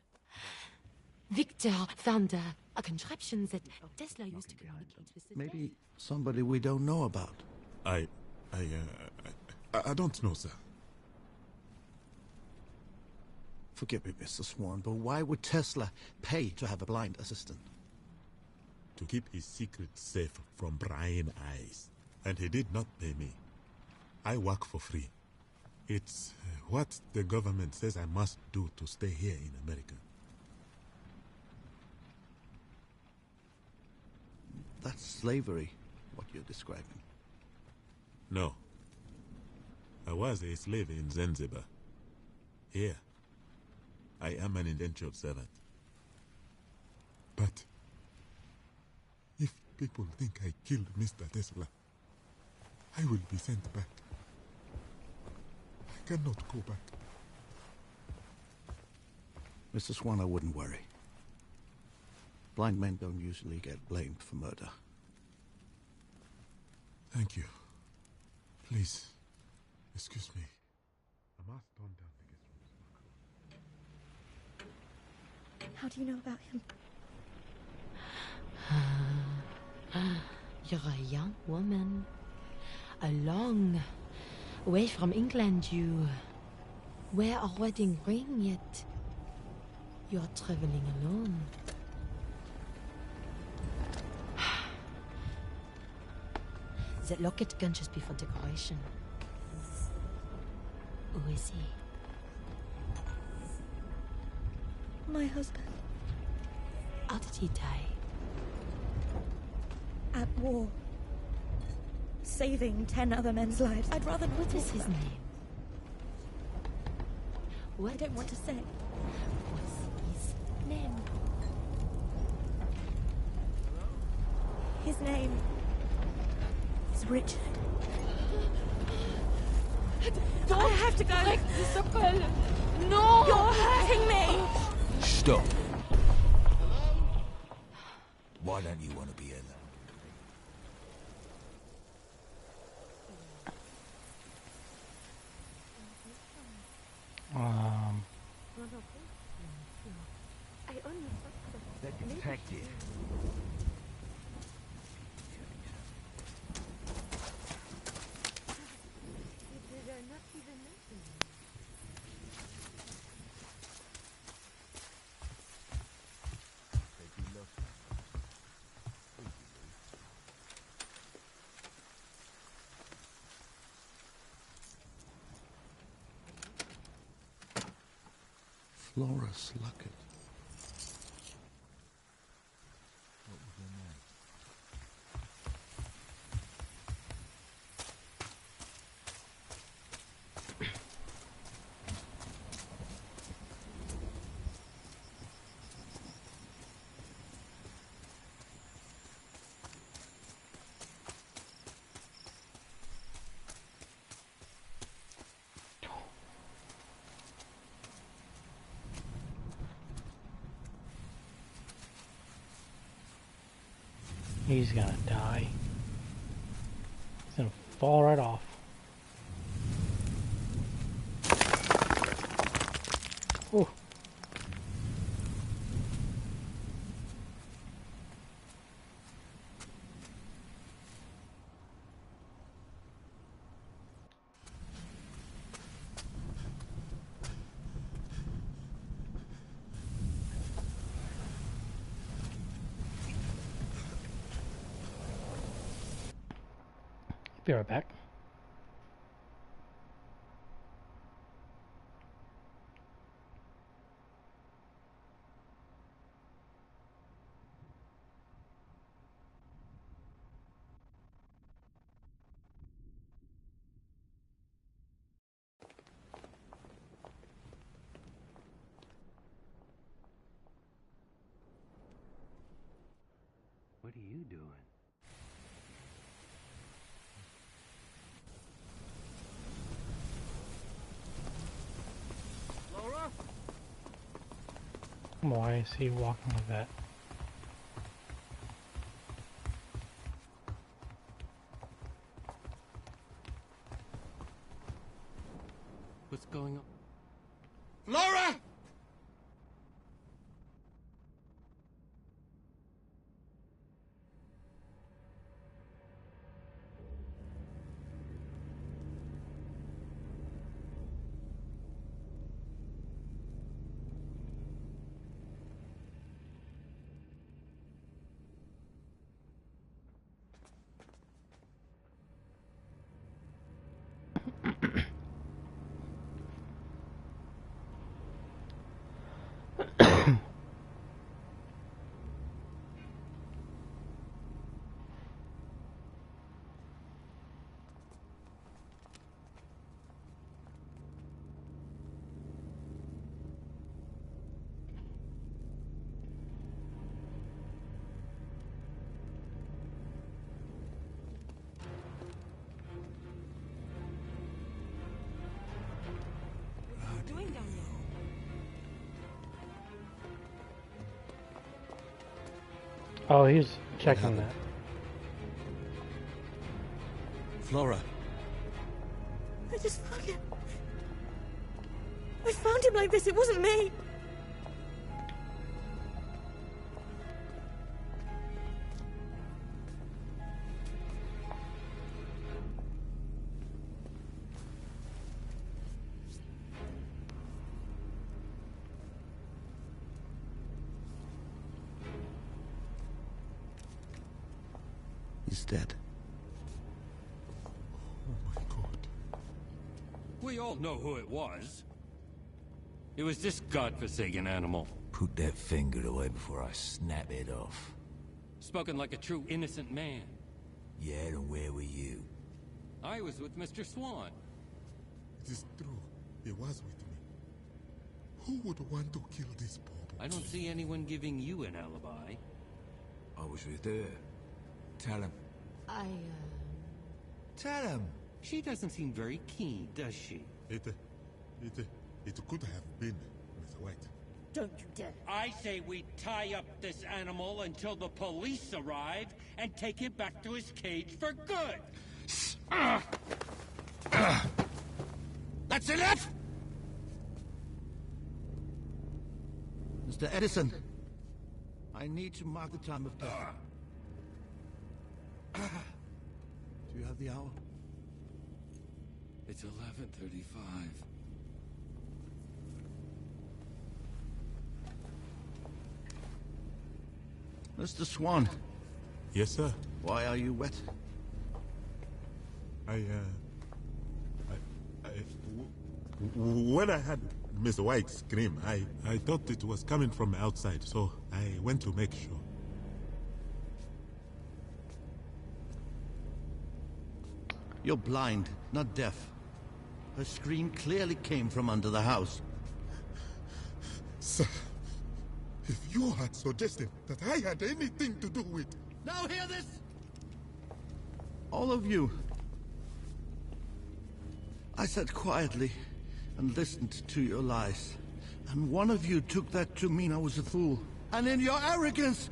Victor found a contraption that Tesla used to communicate with the Maybe dead. somebody we don't know about. I don't know, sir. Forgive me, Mr. Swan, but why would Tesla pay to have a blind assistant? To keep his secret safe from prying eyes. And he did not pay me. I work for free. It's what the government says I must do to stay here in America. That's slavery, what you're describing. No. I was a slave in Zanzibar. Here, I am an indentured servant. But if people think I killed Mr. Tesla, I will be sent back. I cannot go back. Mr. Swan, I wouldn't worry. Blind men don't usually get blamed for murder. Thank you. Please, excuse me. I must turn down the guest room. How do you know about him? You're a young woman. A long way from England. You wear a wedding ring, yet you're traveling alone. That locket can just be for decoration. Who is he? My husband. How did he die? At war. Saving 10 other men's lives. I'd rather not. What is his name? What? I don't want to say. What's his name? His name is Richard. Don't I have to go. break this circle. No! You're hurting me! Stop. Why don't you want to be alone? The detective. Flora Sluckett. What was her name? He's gonna die. He's gonna fall right off. Oh. Be right back. What are you doing? Laura? Why is he walking like that? What's going on? Flora! Oh, he's checking that. Flora. I just found him. I found him like this. It wasn't me. He's dead. Oh my God. We all know who it was. It was this godforsaken animal. Put that finger away before I snap it off. Spoken like a true innocent man. Yeah, and where were you? I was with Mr. Swan. It is true. He was with me. Who would want to kill this poor boy? I don't see anyone giving you an alibi. I was with her. Tell him. Tell him. She doesn't seem very keen, does she? It could have been, Mr. White. Don't you dare. I say we tie up this animal until the police arrive and take him back to his cage for good. That's enough! Mr. Edison, I need to mark the time of death. Do you have the hour? It's 11:35. Mr. Swan, Yes, sir. why are you wet? When I had Mr. White scream, I thought it was coming from outside, so I went to make sure. You're blind, not deaf. Her scream clearly came from under the house. Sir, if you had suggested that I had anything to do with... Now hear this! All of you. I sat quietly and listened to your lies. And one of you took that to mean I was a fool. And in your arrogance,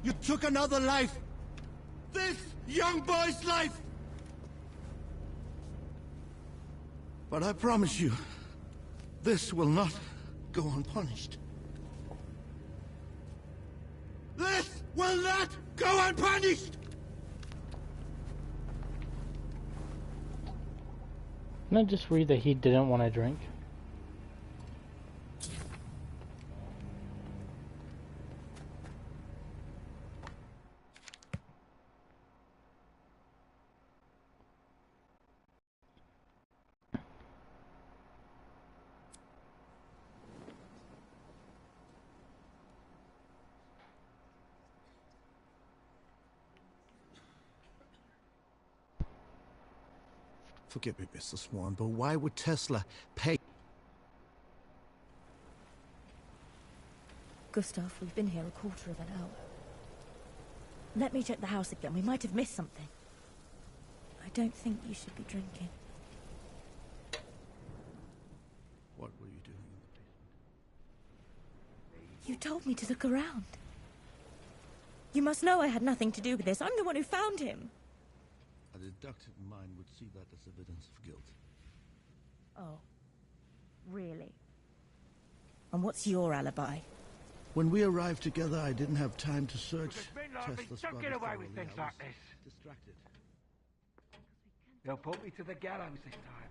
you took another life. This young boy's life! But I promise you, this will not go unpunished. This will not go unpunished! Can I just read that he didn't want to drink? Forgive me, Mr. Swan, but why would Tesla pay? Gustav, we've been here a quarter of an hour. Let me check the house again. We might have missed something. I don't think you should be drinking. What were you doing in the basement? You told me to look around. You must know I had nothing to do with this. I'm the one who found him. A deductive mind would see that as evidence of guilt. Oh, really? And what's your alibi? When we arrived together, I didn't have time to search Tesla's Don't get away with things like this. Distracted. They'll put me to the gallows this time.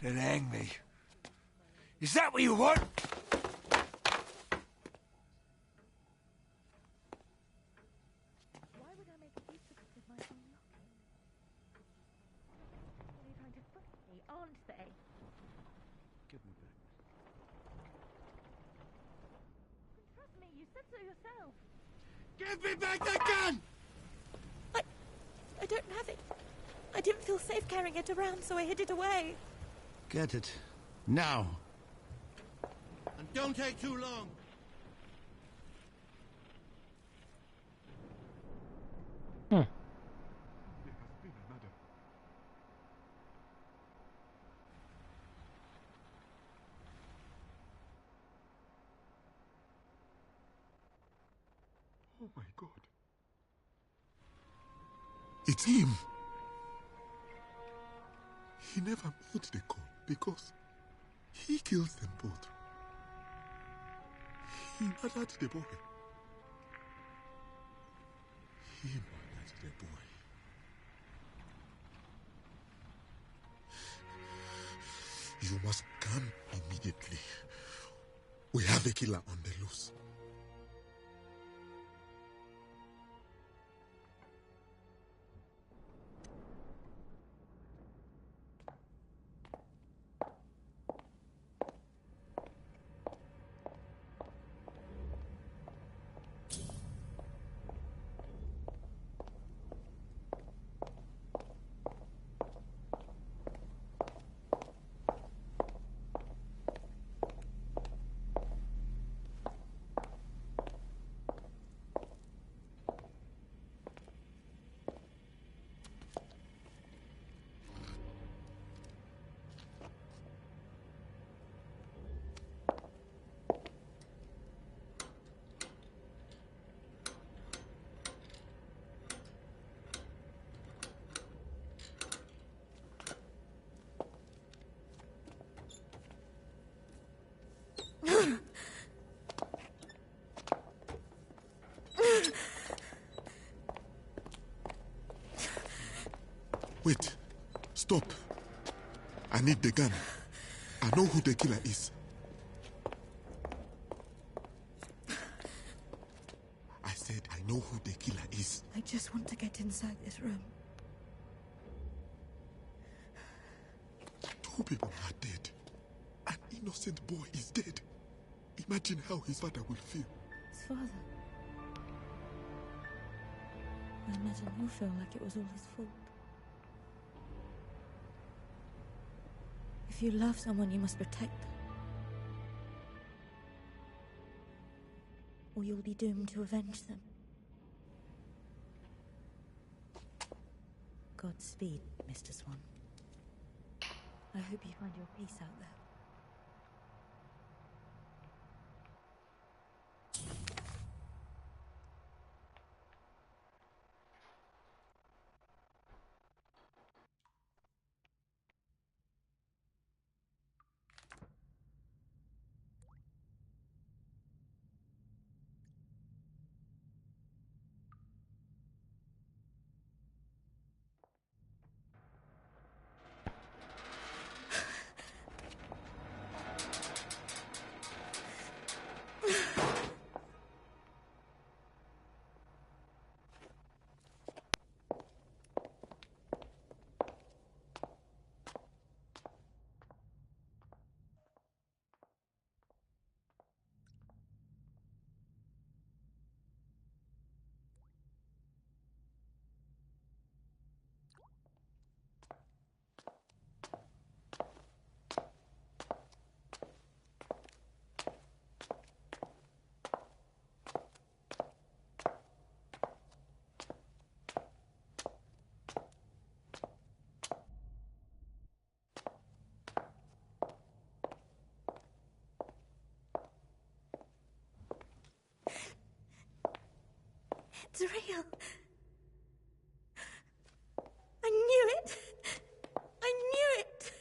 Then hang me. Is that what you want? Why would I make a duplicate of my own locket? They're trying to foot me, aren't they? Give me back. Trust me, you said so yourself. Give me back the gun! I don't have it. I didn't feel safe carrying it around, so I hid it away. Get it. Now. And don't take too long. Oh my God. It's him. He never made the call because he kills them both. He murdered the boy. He murdered the boy. You must come immediately. We have a killer on the loose. Wait. Stop. I need the gun. I know who the killer is. I said I know who the killer is. I just want to get inside this room. 2 people are dead. An innocent boy is dead. Imagine how his father will feel. His father? I imagine he'll feel like it was all his fault. If you love someone, you must protect them. Or you'll be doomed to avenge them. Godspeed, Mr. Swan. I hope you find your peace out there. It's real. I knew it. I knew it.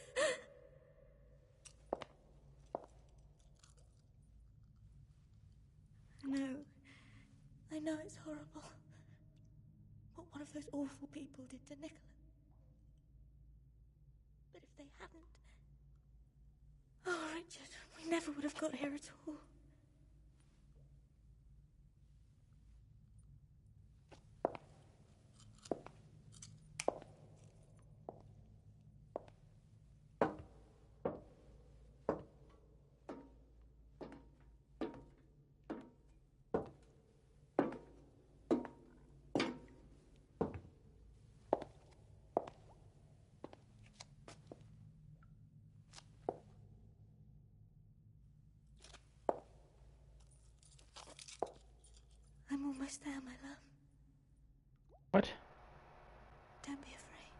I know it's horrible. What one of those awful people did to Nicola. But if they hadn't... Oh, Richard, we never would have got here at all. I'm almost there, my love. What? Don't be afraid.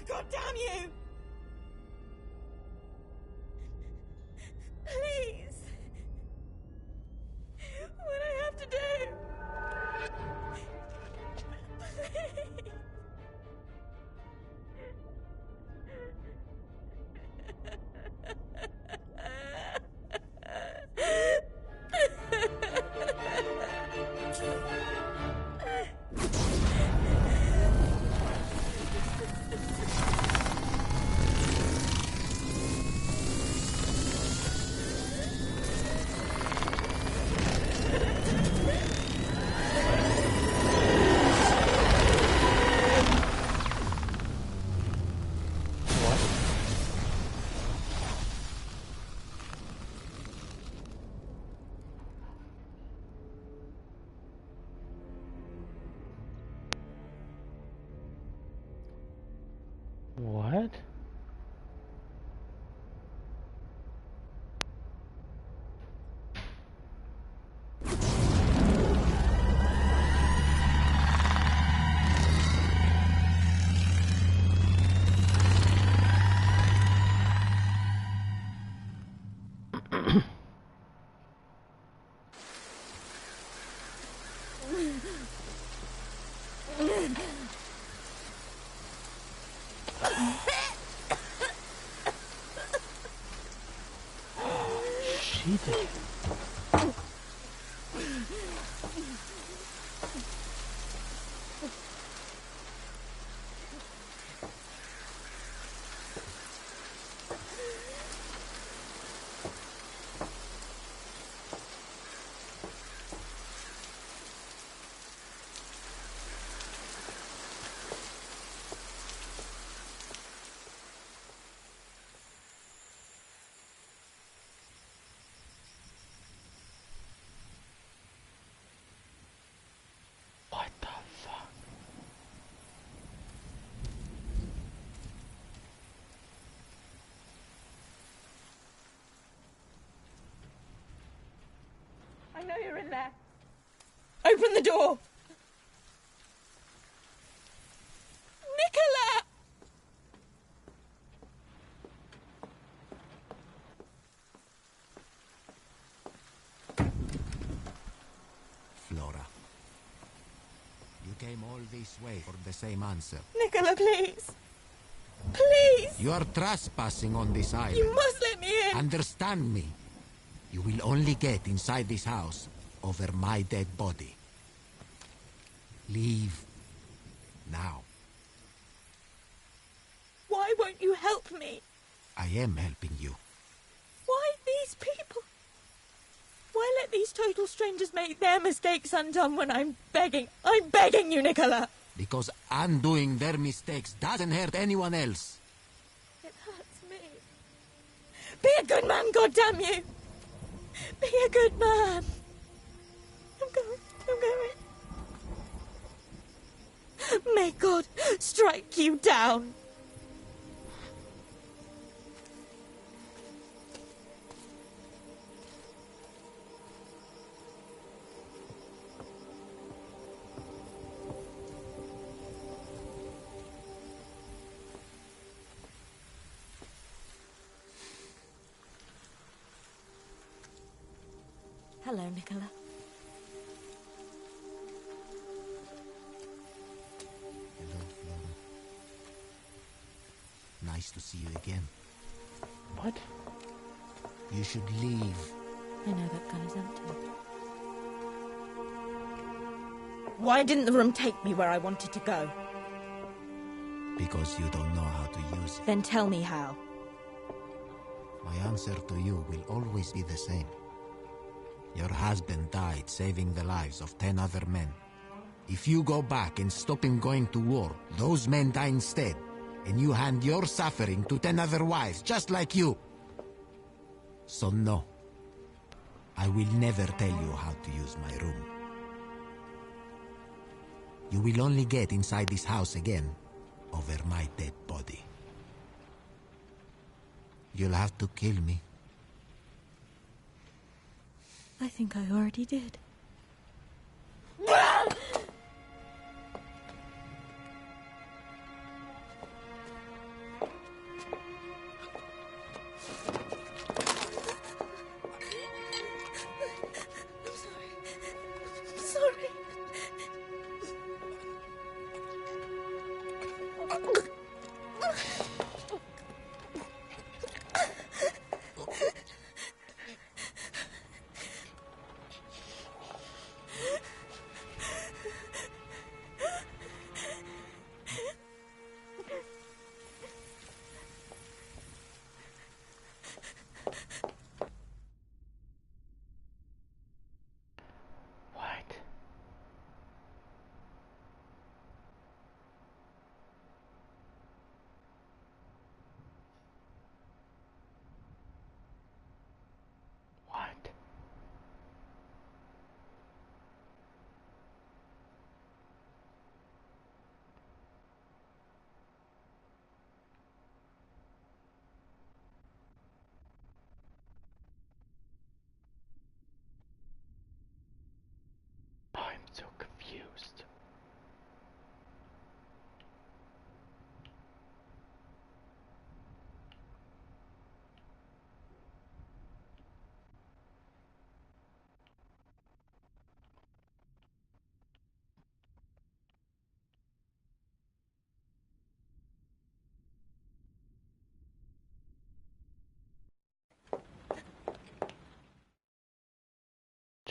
God damn you! Please! What I have to do? Please! What? She did. What the fuck? I know you're in there. Open the door. Nicola! Flora. You came all this way for the same answer. Nicola, please. Please! You are trespassing on this island. You must let me in! Understand me. You will only get inside this house over my dead body. Leave. Now. Why won't you help me? I am helping you. Why these people? Why let these total strangers make their mistakes undone when I'm begging? I'm begging you, Nicola! Because undoing their mistakes doesn't hurt anyone else. It hurts me. Be a good man, goddamn you! Be a good man! I'm going. May God strike you down! Hello, Nicola. Hello, Flora. Nice to see you again. What? You should leave. I know that gun is empty. Why didn't the room take me where I wanted to go? Because you don't know how to use it. Then tell me how. My answer to you will always be the same. Your husband died saving the lives of 10 other men. If you go back and stop him going to war, those men die instead, and you hand your suffering to 10 other wives, just like you. So no, I will never tell you how to use my room. You will only get inside this house again over my dead body. You'll have to kill me. I think I already did.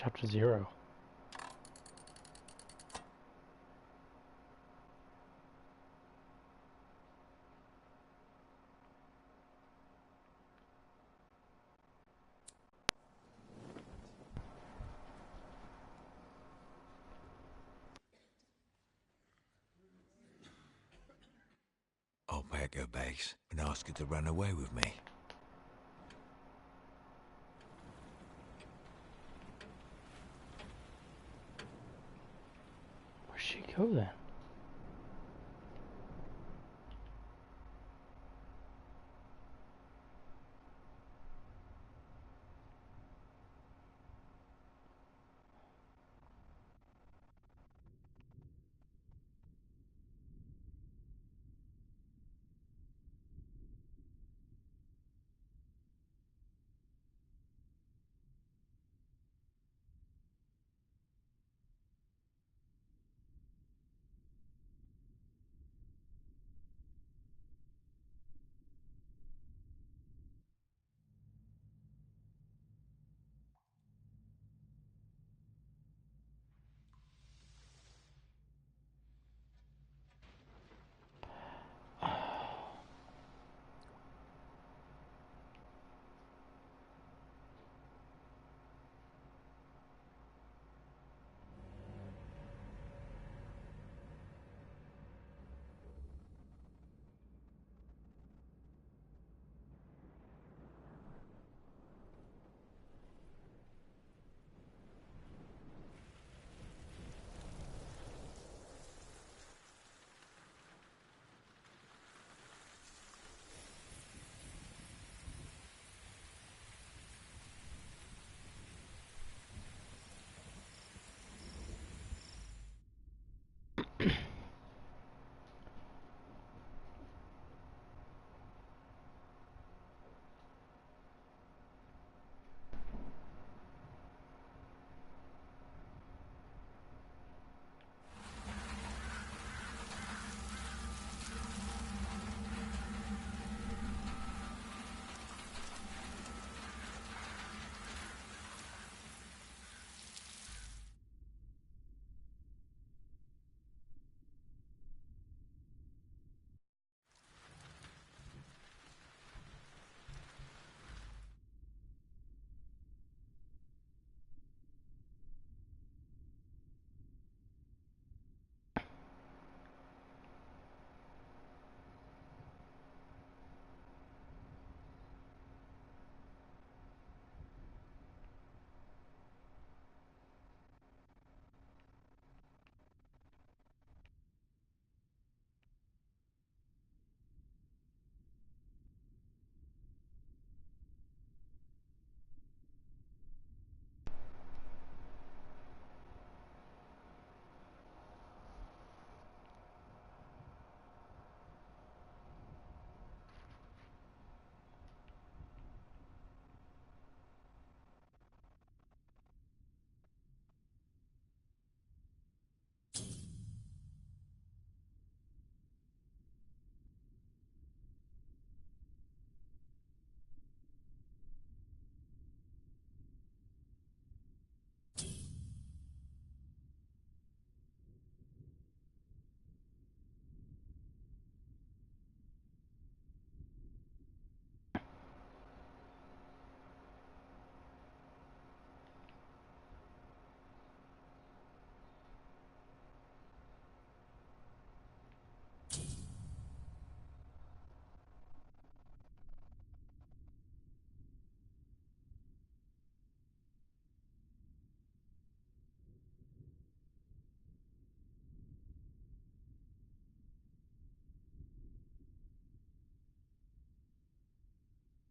Chapter 0. I'll pack her bags and ask her to run away with me. Where'd she go then?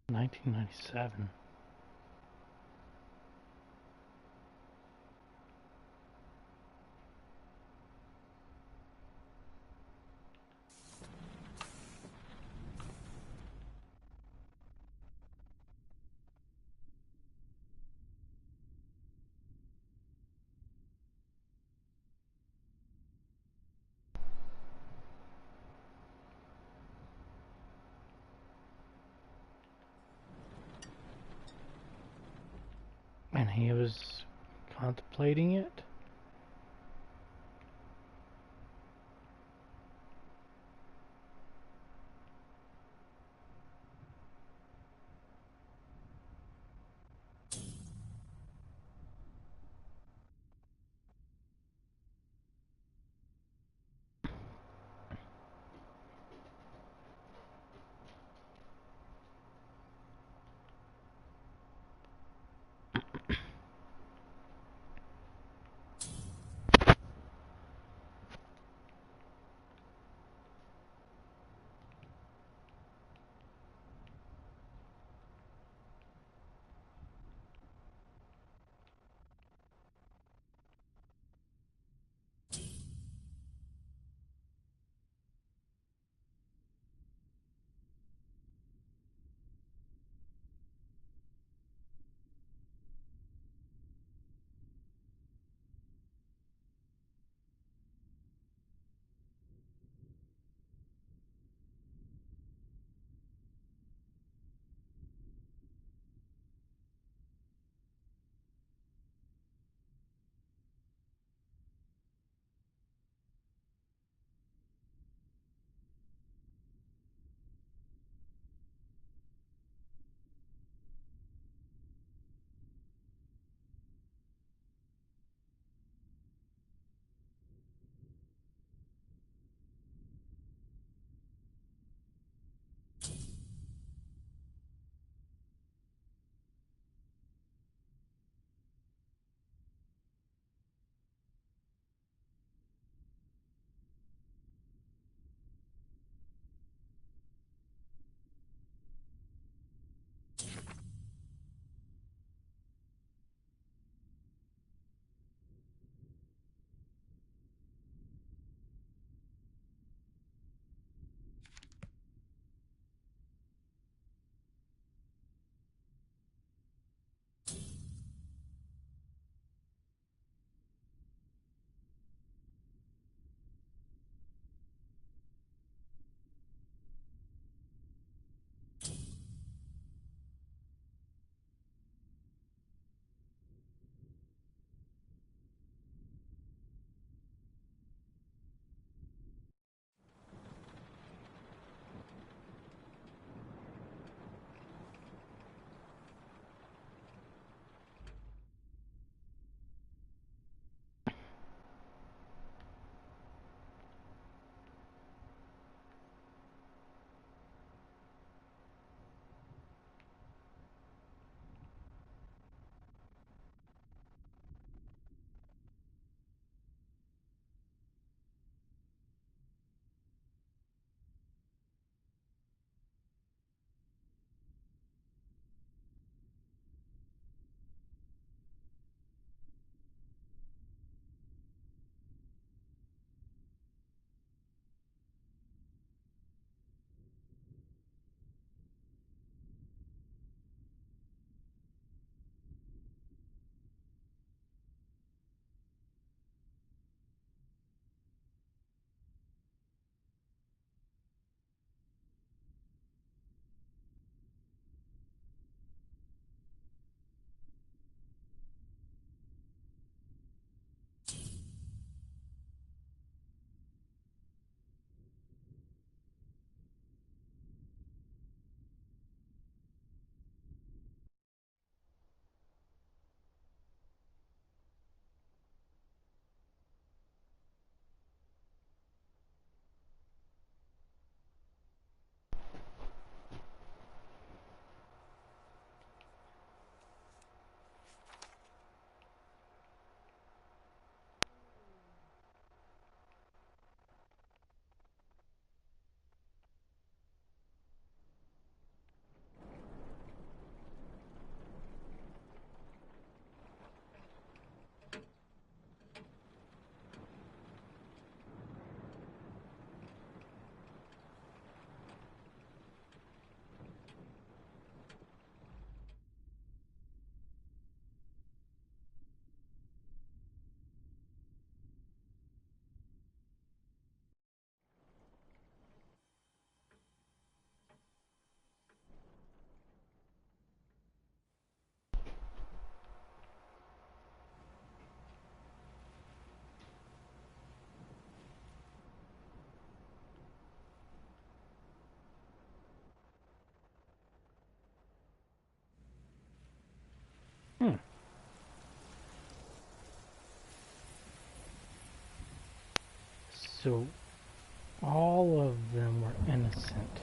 $1997. And he was contemplating it. So all of them were innocent.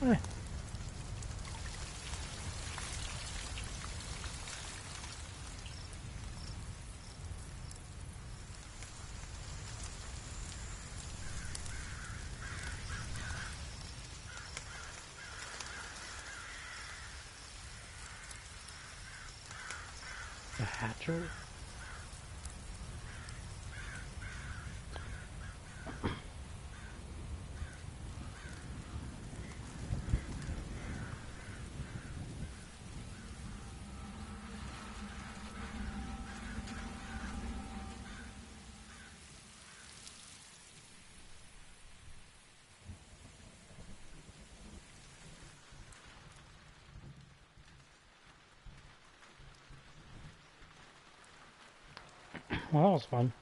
Eh. The Hatcher? Well, that was fun.